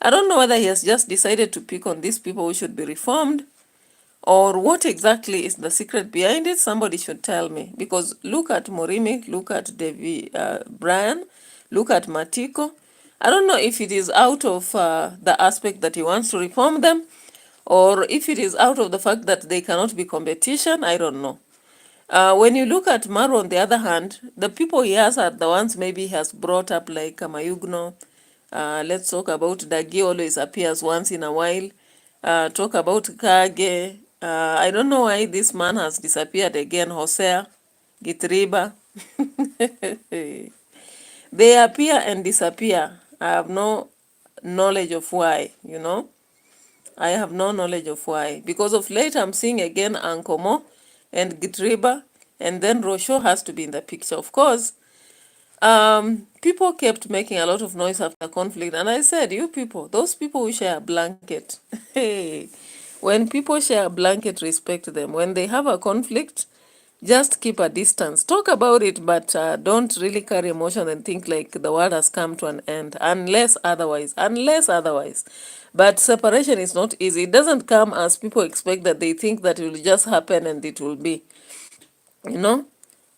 I don't know whether he has just decided to pick on these people who should be reformed or what exactly is the secret behind it. Somebody should tell me. Because look at Morimi, look at Brian, look at Matiko. I don't know if it is out of the aspect that he wants to reform them or if it is out of the fact that they cannot be competition. I don't know. When you look at Maro, on the other hand, the people he has are the ones maybe he has brought up, like Kamayugno. Let's talk about Dagi, always appears once in a while. Talk about Kage. I don't know why this man has disappeared again, Hosea, Gitriba. They appear and disappear. I have no knowledge of why, you know. I have no knowledge of why. Because of late, I'm seeing again Ankomo and Gitriba, and then ROCIO has to be in the picture. Of course, people kept making a lot of noise after conflict, and I said, you people, those people who share a blanket, hey, when people share a blanket, respect them. When they have a conflict, just keep a distance. Talk about it, but don't really carry emotion and think like the world has come to an end, unless otherwise. But separation is not easy. It doesn't come as people expect, that they think that it will just happen and it will be, you know.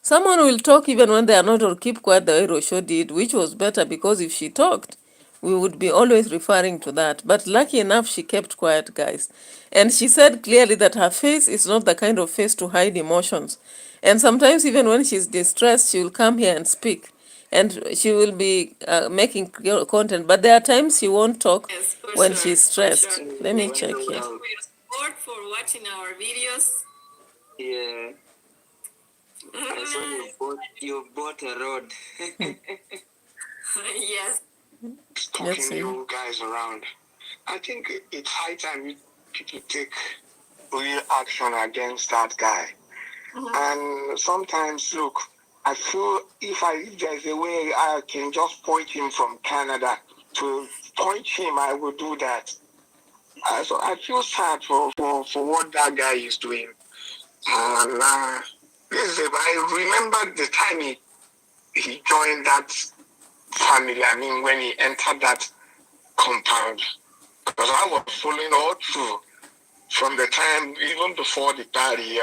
Someone will talk even when they are not, or keep quiet the way ROCIO did, which was better, because if she talked, we would be always referring to that. But lucky enough, she kept quiet, guys. And she said clearly that her face is not the kind of face to hide emotions. And sometimes even when she's distressed, she will come here and speak. And she will be making content. But there are times she won't talk Yes, for when sure, she's for stressed. sure. Let me Thank check you so here. much for your support, for watching our videos. Yeah. I saw you bought a road. Yes. Let's Talking see. you guys around. I think it's high time you people take real action against that guy. And sometimes, look, I feel if there's a way I can just point him from Canada to point him, I will do that. So I feel sad for what that guy is doing. And I remember the time he joined that family. I mean, when he entered that compound, because I was following all through from the time, even before the party,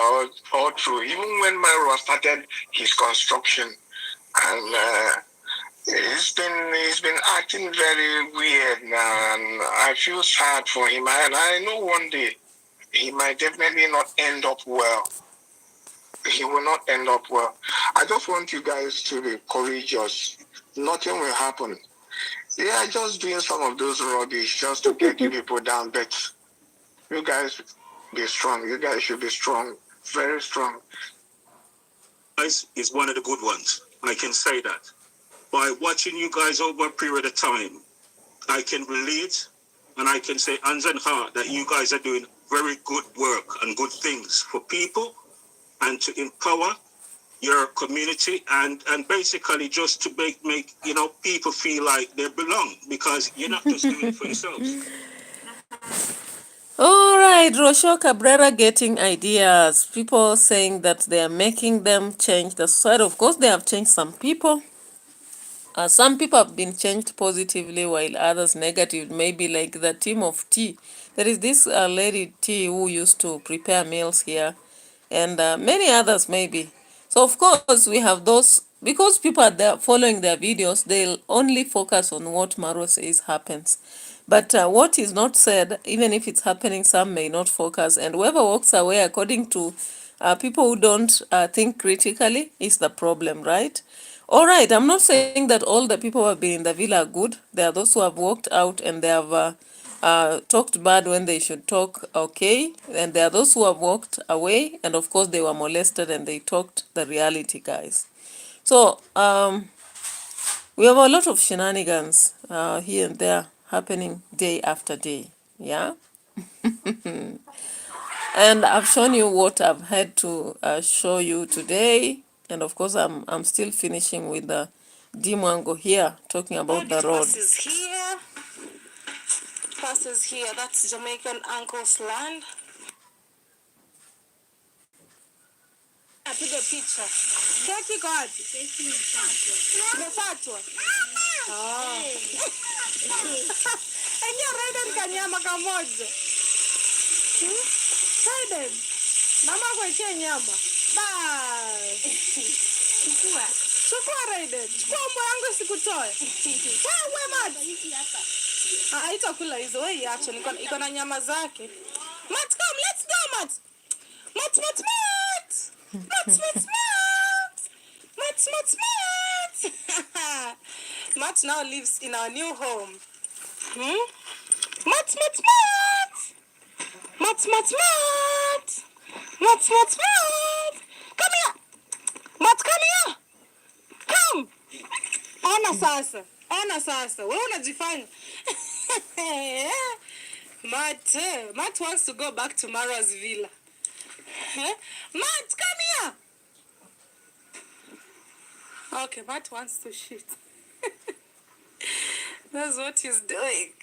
all through, even when MARWA started his construction. And he's been acting very weird now, and I feel sad for him. And I know one day he might definitely not end up well. He will not end up well. I just want you guys to be courageous. nothing will happen. They are just doing some of those rubbish just to get you people down. But you guys be strong. You guys should be strong, very strong. Guys is one of the good ones. I can say that. By watching you guys over a period of time, I can relate and I can say hands and heart that you guys are doing very good work and good things for people and to empower your community and basically just to make people feel like they belong, because you're not just doing it for yourselves. All right, Rocio Cabrera getting ideas. People saying that they are making them change the society. Of course, they have changed some people. Some people have been changed positively while others negative, maybe like the team of T. There is this lady T who used to prepare meals here, and many others maybe. So of course we have those, because people are there following their videos, they'll only focus on what Marwa says happens. But what is not said, even if it's happening, some may not focus, and whoever walks away according to people who don't think critically is the problem, right? All right, I'm not saying that all the people who have been in the villa are good. There are those who have walked out and they have talked bad when they should talk okay. And there are those who have walked away and of course they were molested and they talked the reality, guys. So we have a lot of shenanigans here and there happening day after day, yeah? And I've shown you what I've had to show you today. And of course, I'm still finishing with the Dimwango here, talking about the road. Pass is here. Pass is here. That's Jamaican uncle's land. Piga picha. Keki iko wapi? Keki imekatwa. Oh. Engia Raiden kanyama kamoja. Raiden. Mama kuwekea nyama. Bye. Chukua Raiden. Chukua umbo yangu sikutoe. Wewe Matt. Haitakula hizo. Wewe iache. Iko na nyama zake. Matt, come. Let's go, Matt. Matt. Matt now lives in our new home. Matt. Come here. Matt, come here. Come. Ona sasa. Wewe unajifanya. Matt wants to go back to Marwa's villa. Matt, come here. Okay, Matt wants to shit. That's what he's doing.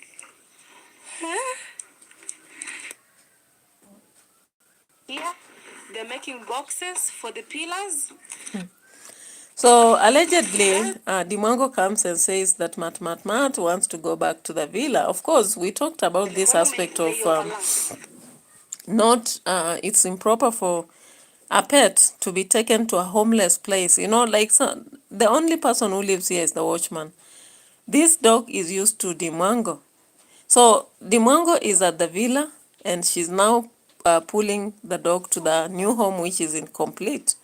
Here, they're making boxes for the pillars. So allegedly, Dimwango comes and says that Matt wants to go back to the villa. Of course, we talked about this aspect of it's improper for a pet to be taken to a homeless place. Like the only person who lives here is the watchman. This dog is used to Dimwango. So Dimwango is at the villa and she's now pulling the dog to the new home, which is incomplete.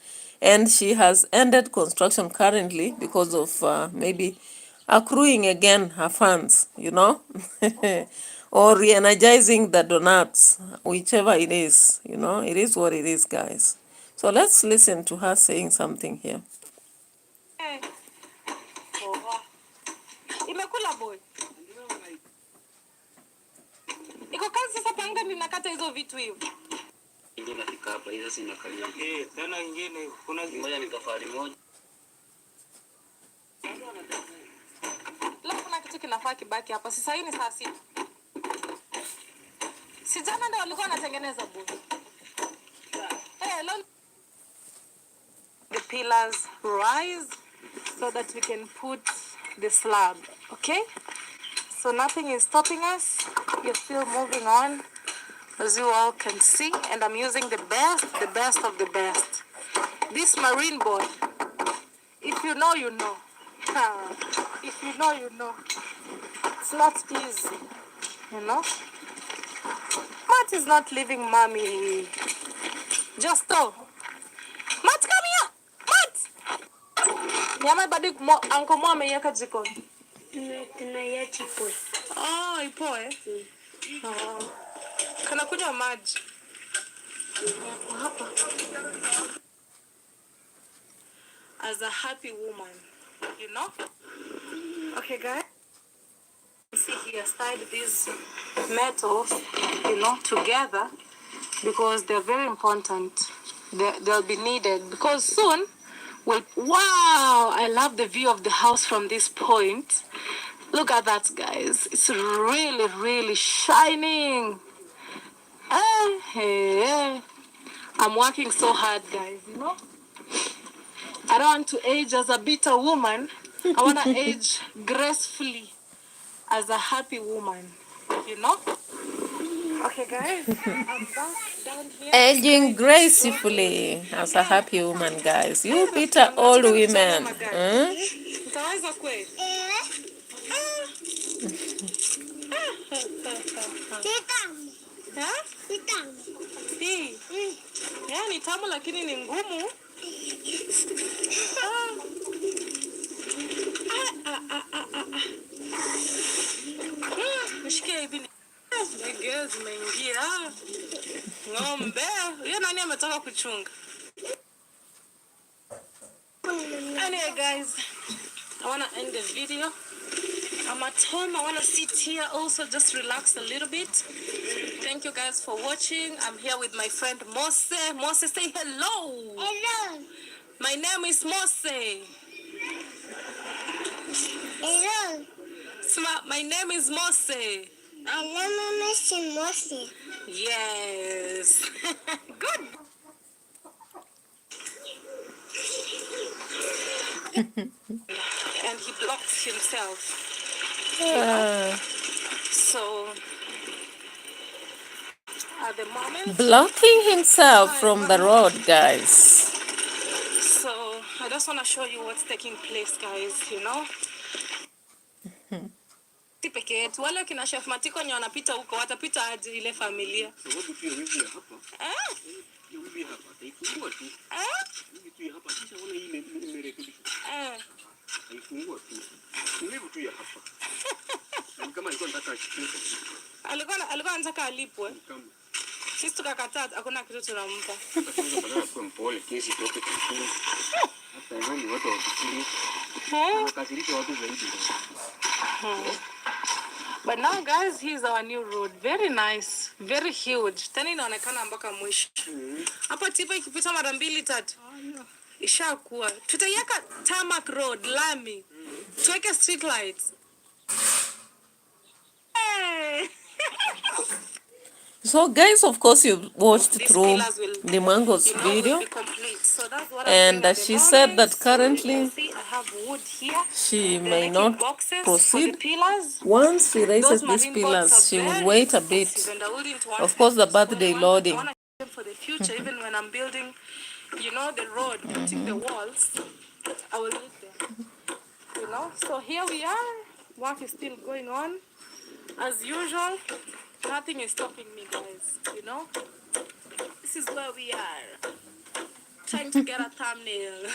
And she has ended construction currently because of maybe accruing again her funds, or re-energizing the donuts, whichever it is, it is what it is, guys. So let's listen to her saying something here. Imekula boy. Iko kazi sasa panga ninakata hizo vitu hivyo. Ingine nafika hapa hizo sina kalia. Tena ingine kuna moja ni kafari moja. Leo kuna kitu kinafaa kibaki hapa. Sasa hii ni saa 6. Si jana ndio walikuwa wanatengeneza boy. The pillars rise so that we can put the slab, okay? So nothing is stopping us. We're still moving on, as you all can see, and I'm using the best of the best. This marine board, if you know, you know. If you know, you know. It's not easy, Matt is not leaving mommy. Just go. Matt, come here. Matt! Nyama bado Uncle Mo ameiweka jikoni. Tunaiacha ipoe. Oh, ipoe. Oh. Kana kunywa maji. Hapa. As a happy woman, you know? Okay, guys. See here, slide these metals, together because they're very important. They'll be needed because soon, wow, I love the view of the house from this point. Look at that, guys. It's really, really shining. Hey. I'm working so hard, guys, I don't want to age as a bitter woman. I want to age gracefully as a happy woman, Okay, guys. I'm back down here. Aging gracefully as a happy woman, guys. You bitter old women. Utaweza kweli? Ni tamu lakini ni ngumu. Mshikia hivi ni ndege zimeingia. Ng'ombe. Yeye nani ametoka kuchunga? Anyway, guys, I want to end the video. I'm at home. I want to sit here also, just relax a little bit. Thank you guys for watching. I'm here with my friend Mose. Mose, say hello. Hello. My name is Mose. Hello. My name is Mose. My name is Mose. Yes. Good. And he blocks himself. So at the moment, Blocking himself from the road, guys. So I just want to show you what's taking place, guys, Peke yetu wale kina chef Matiko wenye wanapita huko watapita aje ile familia. Alikuwa anataka alipwe. Sisi tukakataa, hakuna kitu tunampa. But now, guys, here's our new road. Very nice, very huge. Tena inaonekana mpaka mwisho. Hapa tipa ikipita mara 2-3. Ishakuwa. Tutaiweka tarmac road, lami. Tuweke street lights. Hey. So guys, of course you watched through the Mango's video, and she said that currently she may not proceed. Once she raises these pillars, she will wait a bit. Of course, the birthday loading. For the future, even when I'm building, the road, putting the walls, I will need them. So here we are. Work is still going on as usual. Nothing is stopping me, guys, This is where we are. Trying to get a thumbnail.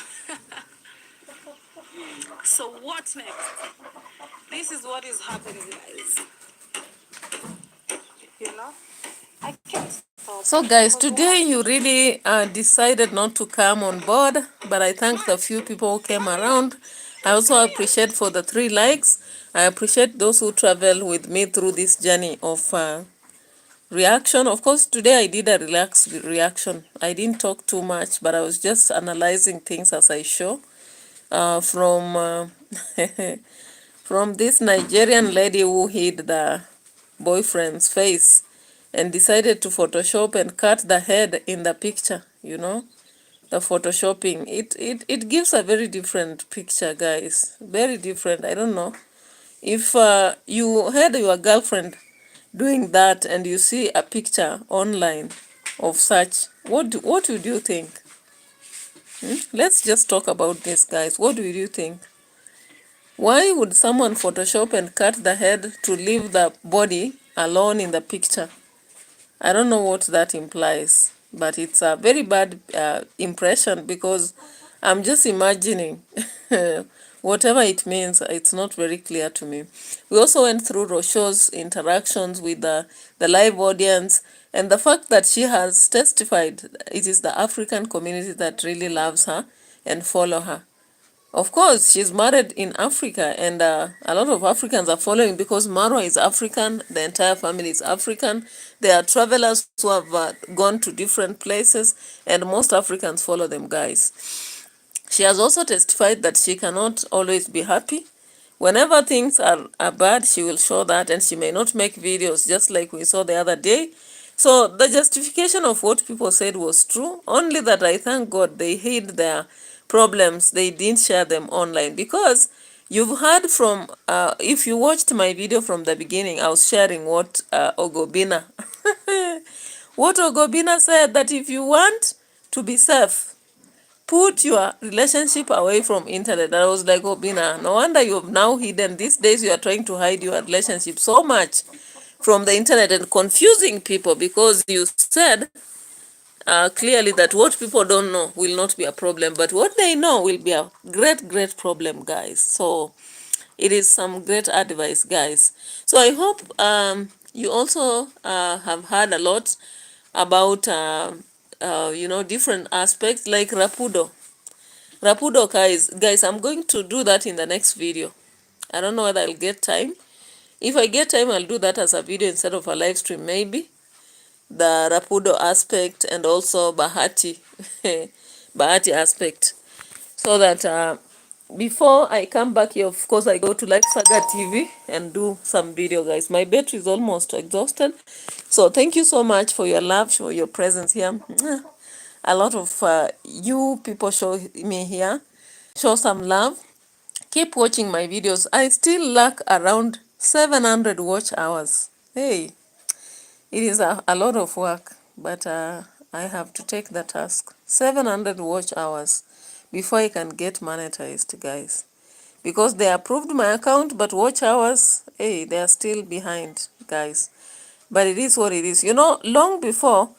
So what next? This is what is happening, guys. I can't stop. So guys, today you really decided not to come on board, but I thank the few people who came around. I also appreciate for the 3 likes. I appreciate those who travel with me through this journey of reaction. Of course, today I did a relaxed reaction. I didn't talk too much, but I was just analyzing things as I show. From from this Nigerian lady who hid the boyfriend's face and decided to Photoshop and cut the head in the picture, the photoshopping. It gives a very different picture, guys. Very different. I don't know. If you had your girlfriend doing that and you see a picture online of such, what would you think? Let's just talk about this, guys. What do you think? Why would someone Photoshop and cut the head to leave the body alone in the picture? I don't know what that implies, but it's a very bad impression because I'm just imagining. Whatever it means, it's not very clear to me. We also went through ROCIO's interactions with the live audience, and the fact that she has testified it is the African community that really loves her and follow her. Of course, she's married in Africa, and a lot of Africans are following because Marwa is African, the entire family is African. There are travelers who have gone to different places, and most Africans follow them, guys. She has also testified that she cannot always be happy. Whenever things are bad, she will show that, and she may not make videos, just like we saw the other day. So the justification of what people said was true, only that I thank God they hid their problems. They didn't share them online, because you've heard from, if you watched my video from the beginning, I was sharing what Ogobina, what Ogobina said, that if you want to be safe, put your relationship away from internet. And I was like, oh, Bina, no wonder you have now hidden. These days you are trying to hide your relationship so much from the internet and confusing people, because you said clearly that what people don't know will not be a problem, but what they know will be a great, great problem, guys. So it is some great advice, guys. So I hope you also have heard a lot about, different aspects like Rapudo. Rapudo, guys, I'm going to do that in the next video. I don't know whether I'll get time. If I get time, I'll do that as a video instead of a live stream, maybe. The Rapudo aspect and also Bahati, Bahati aspect. So that before I come back here, of course, I go to Life Saga TV and do some video, guys. My battery is almost exhausted. So thank you so much for your love, for your presence here. A lot of you people show me here. Show some love. Keep watching my videos. I still lack around 700 watch hours. Hey, it is a lot of work, but I have to take the task. 700 watch hours before I can get monetized, guys. Because they approved my account, but watch hours, hey, they are still behind, guys. But it is what it is. You know, long before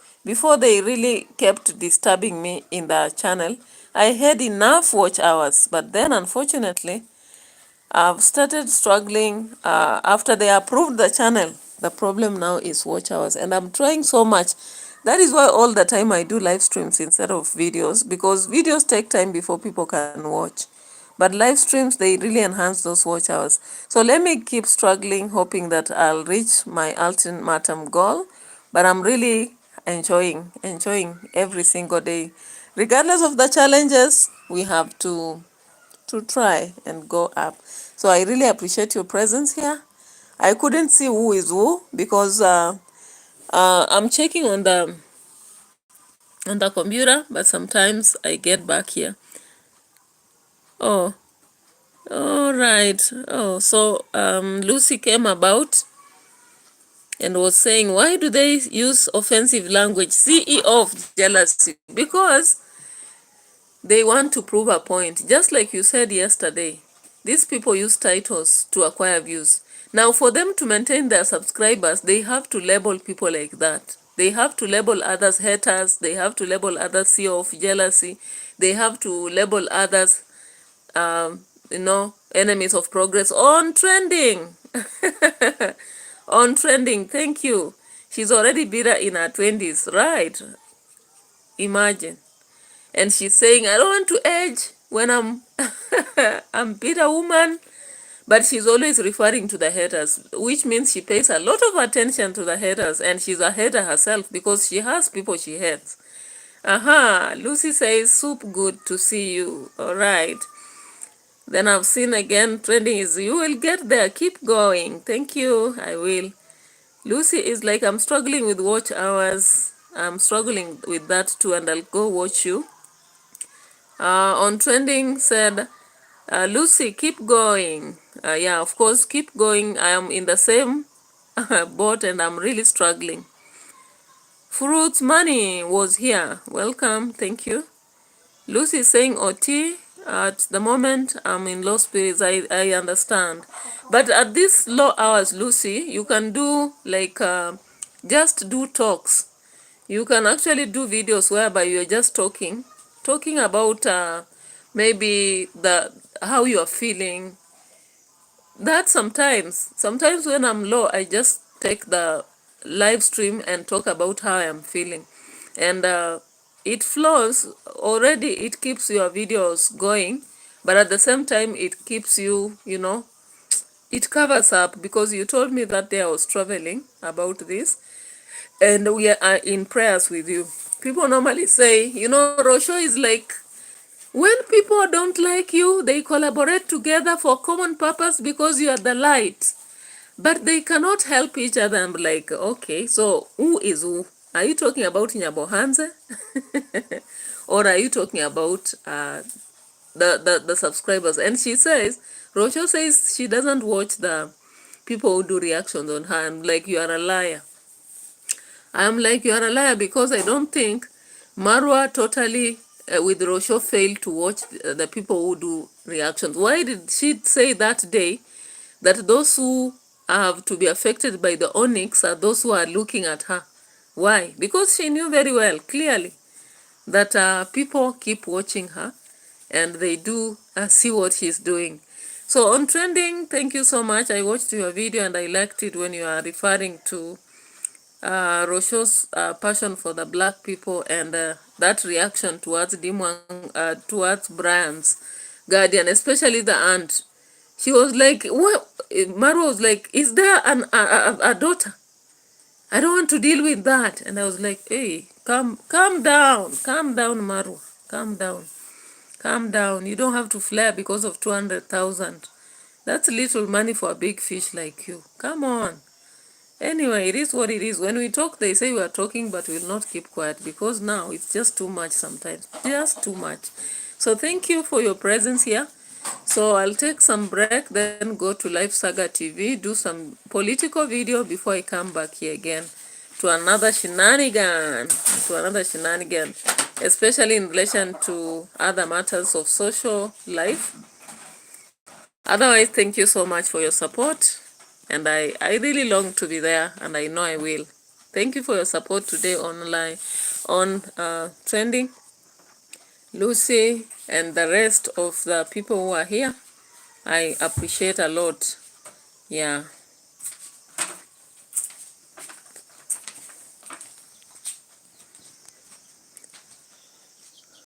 they really kept disturbing me in the channel, I had enough watch hours. But then, unfortunately, I've started struggling after they approved the channel. The problem now is watch hours, and I'm trying so much. That is why all the time I do live streams instead of videos, because videos take time before people can watch. But live streams, they really enhance those watch hours. So let me keep struggling, hoping that I'll reach my ultimatum goal. But I'm really enjoying every single day. Regardless of the challenges, we have to try and go up. So I really appreciate your presence here. I couldn't see who is who because I'm checking on the computer, but sometimes I get back here. Oh, all right. Oh, so Lucy came about and was saying, why do they use offensive language? CEO of jealousy, because they want to prove a point. Just like you said yesterday, these people use titles to acquire views. Now, for them to maintain their subscribers, they have to label people like that. They have to label others haters. They have to label others CEO of jealousy. They have to label others, enemies of progress on trending. On trending, thank you. She's already bitter in her 20s, right? Imagine. And she's saying, I don't want to age when I'm I'm bitter woman. But she's always referring to the haters, which means she pays a lot of attention to the haters, and she's a hater herself because she has people she hates. Lucy says, soup, good to see you. All right. Then I've seen again, trending is, you will get there. Keep going. Thank you. I will. Lucy is like, I'm struggling with watch hours. I'm struggling with that too, and I'll go watch you. On trending said, Lucy, keep going. Yeah, of course, keep going. I am in the same boat and I'm really struggling. Fruits Money was here. Welcome. Thank you. Lucy is saying OT. At the moment, I'm in low spirits. I understand. But at these low hours, Lucy, you can do like just do talks. You can actually do videos whereby you're just talking about maybe how you are feeling. That sometimes when I'm low, I just take the live stream and talk about how I'm feeling, and it flows already. It keeps your videos going, but at the same time it keeps you, it covers up, because you told me that day I was traveling about this, and we are in prayers with you. People normally say, Rosho is like, when people don't like you, they collaborate together for common purpose because you are the light. But they cannot help each other. I'm like, okay, so who is who? Are you talking about Nyabohanze? Or are you talking about the subscribers? And she says, Rosho says she doesn't watch the people who do reactions on her. I'm like, you are a liar. I'm like, you are a liar, because I don't think Marwa totally, with Rosho, failed to watch the people who do reactions. Why did she say that day that those who have to be affected by the onyx are those who are looking at her? Why? Because she knew very well, clearly, that people keep watching her and they do see what she's doing. So on trending, thank you so much. I watched your video and I liked it when you are referring to Rosho's passion for the black people, and that reaction towards towards Brian's guardian, especially the aunt. She was like, "What?" Marwa was like, "Is there a daughter? I don't want to deal with that." And I was like, "Hey, calm down, Marwa, calm down. You don't have to flare because of 200,000. That's little money for a big fish like you. Come on." Anyway, it is what it is. When we talk, they say we are talking, but we'll not keep quiet, because now it's just too much sometimes. Just too much. So thank you for your presence here. So I'll take some break, then go to Live Saga TV, do some political video before I come back here again to another shenanigan, especially in relation to other matters of social life. Otherwise, thank you so much for your support. And I really long to be there, and I know I will. Thank you for your support today online, on trending. Lucy and the rest of the people who are here, I appreciate a lot. Yeah.